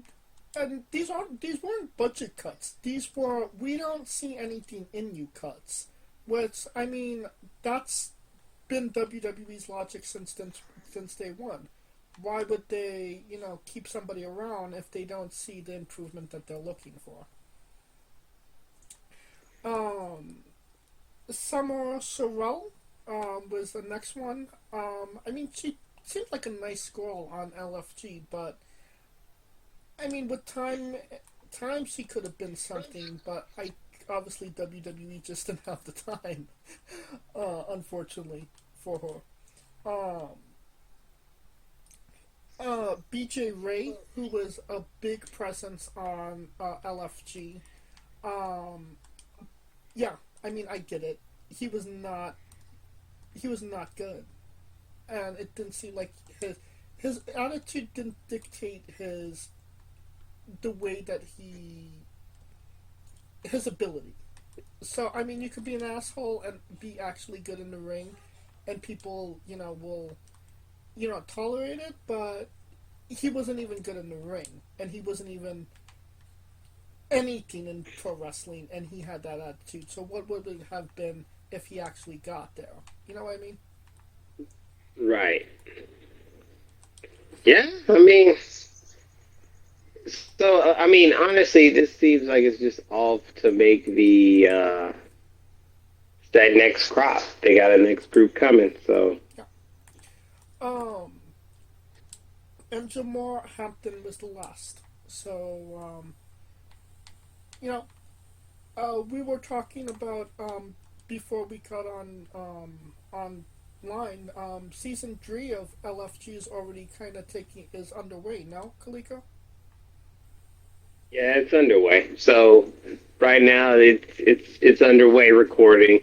and these weren't budget cuts. These were we don't see anything in you cuts. Which I mean, that's been WWE's logic since day one. Why would they, keep somebody around if they don't see the improvement that they're looking for? Um, Summer Sorrell was the next one. I mean, she seemed like a nice girl on LFG, but I mean, with time she could have been something, but obviously WWE just didn't have the time, unfortunately for her. BJ Ray, who was a big presence on LFG. Um, yeah, I mean, I get it. He was not. He was not good, and it didn't seem like his attitude didn't dictate the way that his ability. So I mean, you could be an asshole and be actually good in the ring, and people will tolerate it. But he wasn't even good in the ring, and he wasn't even anything in pro wrestling, and he had that attitude. So what would it have been if he actually got there? You know what I mean? Right. Yeah. I mean, I mean, honestly, this seems like it's just all to make the that next crop. They got a next group coming. So Yeah. Um, and Jamar Hampton was the last. So you know, we were talking about before we got online. Season 3 of LFG is already kind of taking is underway now. Kaliko. yeah, it's underway. So right now it's underway recording.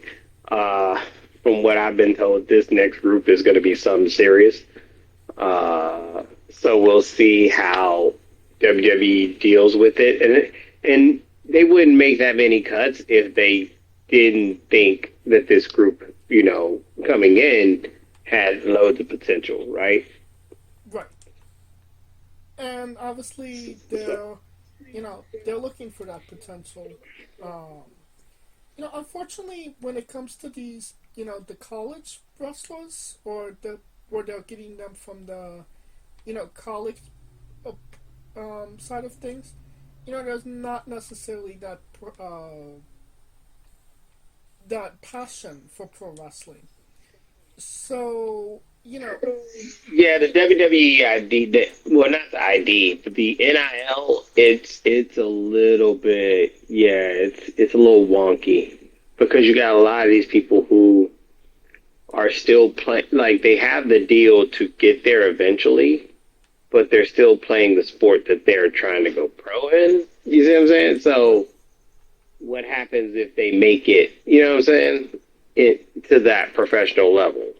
Uh, from what I've been told, this next group is going to be something serious. So we'll see how WWE deals with it, and they wouldn't make that many cuts if they didn't think that this group, coming in had loads of potential, right? Right. And obviously So, they're looking for that potential. Um, unfortunately, when it comes to these, the college wrestlers or they're getting them from the, college uh, side of things, there's not necessarily that passion for pro wrestling. So, yeah, the WWE ID, well, not the ID, but the NIL, it's a little bit, yeah, it's a little wonky because you got a lot of these people who are still playing, like they have the deal to get there eventually, but they're still playing the sport that they're trying to go pro in. You see what I'm saying? So what happens if they make it, you know what I'm saying, it to that professional level?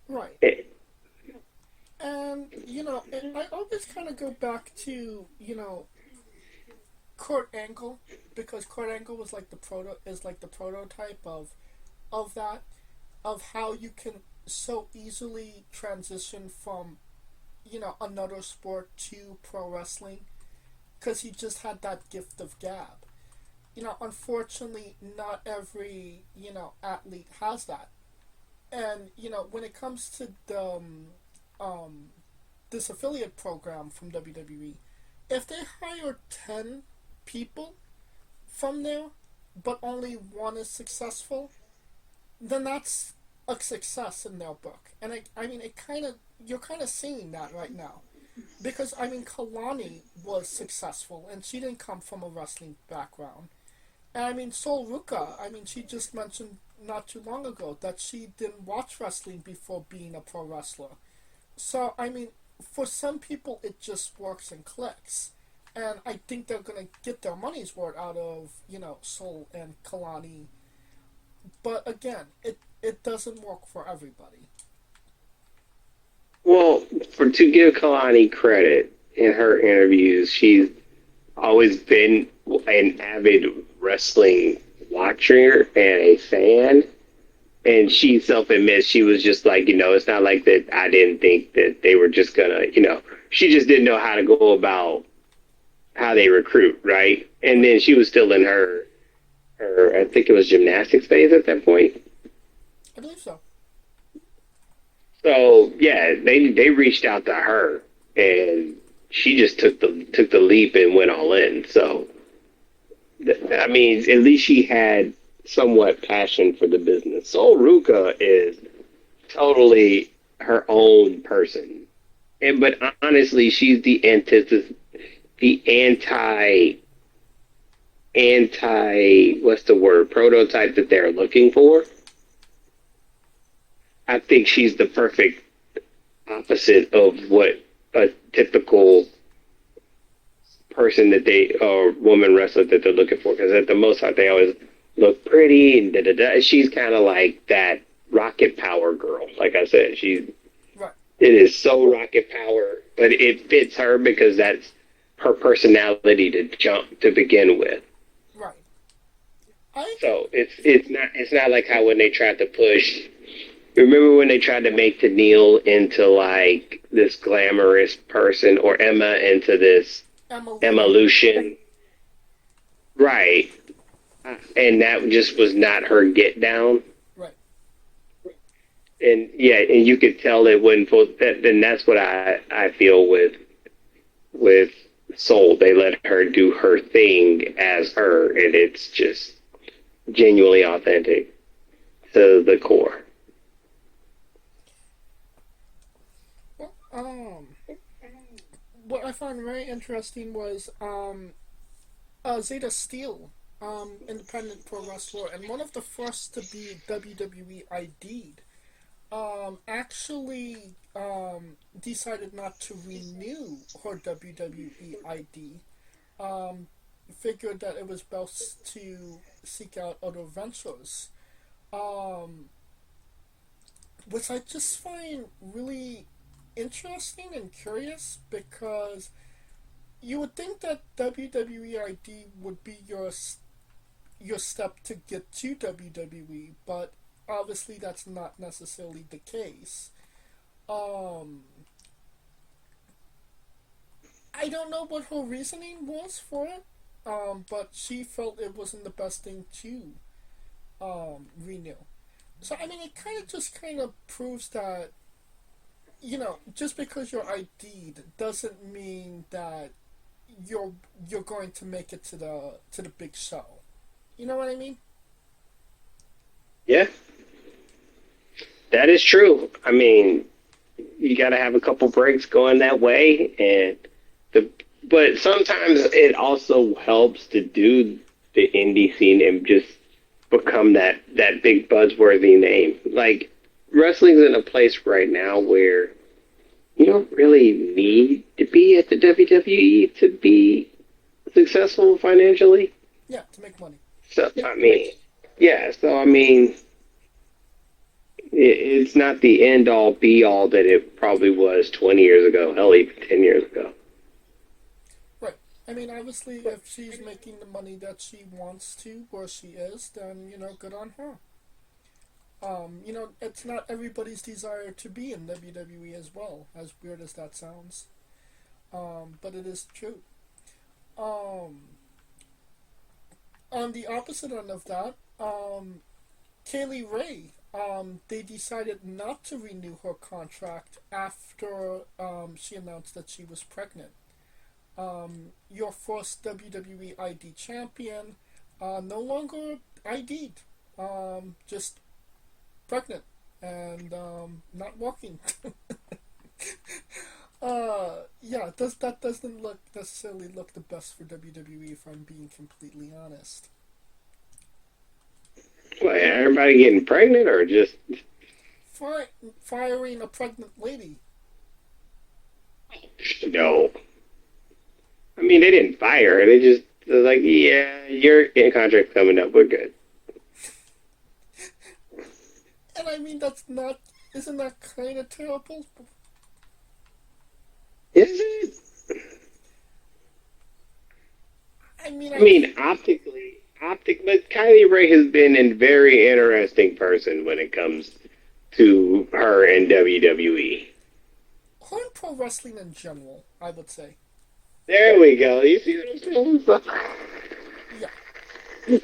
right. It, And I always kind of go back to Kurt Angle, because Kurt Angle was like the prototype of that, of how you can so easily transition from another sport to pro wrestling, because he just had that gift of gab. Unfortunately, not every athlete has that. And when it comes to the um, this affiliate program from WWE, if they hire 10 people from there, but only one is successful, then that's a success in their book. And I mean, you're kind of seeing that right now. Because, I mean, Kalani was successful, and she didn't come from a wrestling background. And I mean, Sol Ruka, I mean, she just mentioned not too long ago that she didn't watch wrestling before being a pro wrestler. So, I mean, for some people, it just works and clicks. And I think they're going to get their money's worth out of, Sol and Kalani. But again, it doesn't work for everybody. well, for to give Kalani credit in her interviews, she's always been an avid wrestling watcher and a fan. And she self admits she was just like, it's not like that I didn't think that they were just gonna, she just didn't know how to go about how they recruit, right? And then she was still in her I think it was gymnastics phase at that point. I believe so. So yeah, they reached out to her and she just took the leap and went all in. So I mean, at least she had somewhat passion for the business. Sol Ruka is totally her own person, and but honestly, she's the antithesis, the anti what's the word, prototype that they're looking for. I think she's the perfect opposite of what a typical person that they or woman wrestler that they're looking for. Because at the most part, they always look pretty and da da da. She's kind of like that rocket power girl. Like I said, Right. it is so rocket power, but it fits her because that's her personality to jump to begin with. Right. I So it's not like how when they tried to push Remember when they tried to make Tennille into like this glamorous person, or Emma into this Emma Luna. evolution? Right. And that just was not her get down. Right. And yeah, and you could tell it wouldn't. Then that's what I feel with Soul. They let her do her thing as her, and it's just genuinely authentic to the core. Well, what I found very interesting was Zeta Steel, independent pro wrestler, and one of the first to be WWE ID'd, actually decided not to renew her WWE ID. Figured that it was best to seek out other ventures, um, which I just find really interesting and curious because you would think that WWE ID would be your step to get to WWE, but obviously that's not necessarily the case. Um, I don't know what her reasoning was for it, but she felt it wasn't the best thing to renew. So I mean, it kind of just kind of proves that just because you're ID'd doesn't mean that you're you're going to make it to the big show. You know what I mean? Yeah, that is true. I mean, you got to have a couple breaks going that way, and the but sometimes it also helps to do the indie scene and just become that big buzzworthy name. Like wrestling's in a place right now where you don't really need to be at the WWE to be successful financially. Yeah, to make money. So I mean, yeah. So I mean, it's not the end all be all that it probably was 20 years ago. Hell, even 10 years ago. Right. I mean, obviously, if she's making the money that she wants to, where she is, then good on her. It's not everybody's desire to be in WWE as well, as weird as that sounds. But it is true. Um, on the opposite end of that, Kaylee Ray, they decided not to renew her contract after she announced that she was pregnant. Your first WWE ID champion, no longer ID'd, just pregnant and not walking. Yeah, that doesn't look necessarily look the best for WWE if I'm being completely honest. Well, everybody getting pregnant, or just Fi- Firing a pregnant lady. no? I mean, they didn't fire her. They just they're like, yeah, your contract coming up. We're good. And I mean, that's not. Isn't that kind of terrible? Is it? I mean, I mean, but Kylie Ray has been a very interesting person when it comes to her in WWE. or in pro wrestling in general, I would say. There we go. You see what I'm Yeah.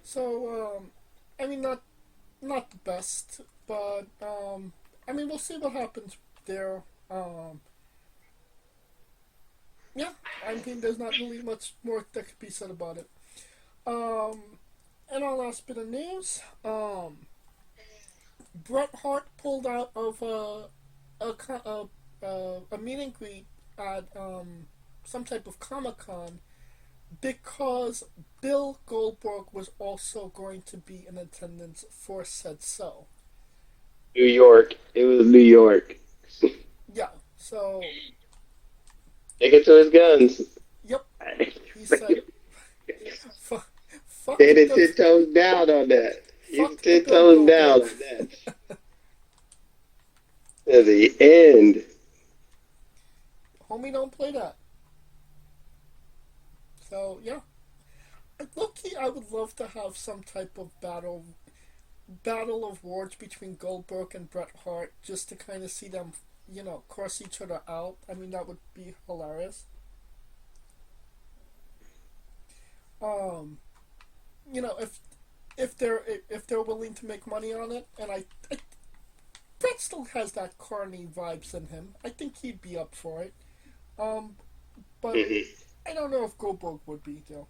So, I mean, not the best, but I mean, we'll see what happens there. Yeah, I mean, there's not really much more that could be said about it. Um, and our last bit of news, Bret Hart pulled out of a meet and greet at some type of Comic Con because Bill Goldberg was also going to be in attendance for said show. New York. It was New York. Yeah, so Take it to his guns. yep, he said, "Fuck Hit it the 10 toes down on that. You fuck the 10 Bill toes down Goldberg." on that. To the end. Homie, don't play that. So yeah, look, I would love to have some type of battle battle of words between Goldberg and Bret Hart just to kind of see them, cross each other out. I mean, that would be hilarious. Um, if they're willing to make money on it, and I Brett still has that Carney vibes in him. I think he'd be up for it. Um, but Hmm. I don't know if Goldberg would be though.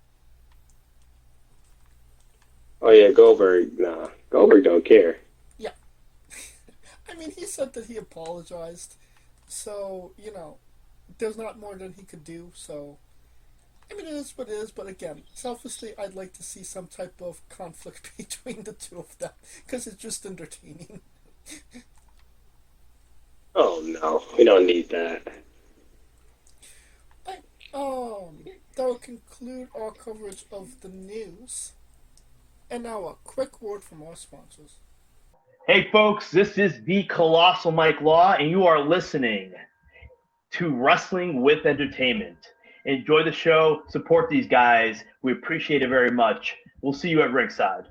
Oh yeah, Goldberg. Nah, Goldberg don't care. Yeah, I mean he said that he apologized, so there's not more than he could do. So I mean it is what it is. But again, selfishly, I'd like to see some type of conflict between the two of them because it's just entertaining. Oh no, we don't need that. I, that will conclude our coverage of the news. And now a quick word from our sponsors. Hey, folks, this is the Colossal Mike Law, and you are listening to Wrestling with Entertainment. Enjoy the show. Support these guys. We appreciate it very much. We'll see you at ringside.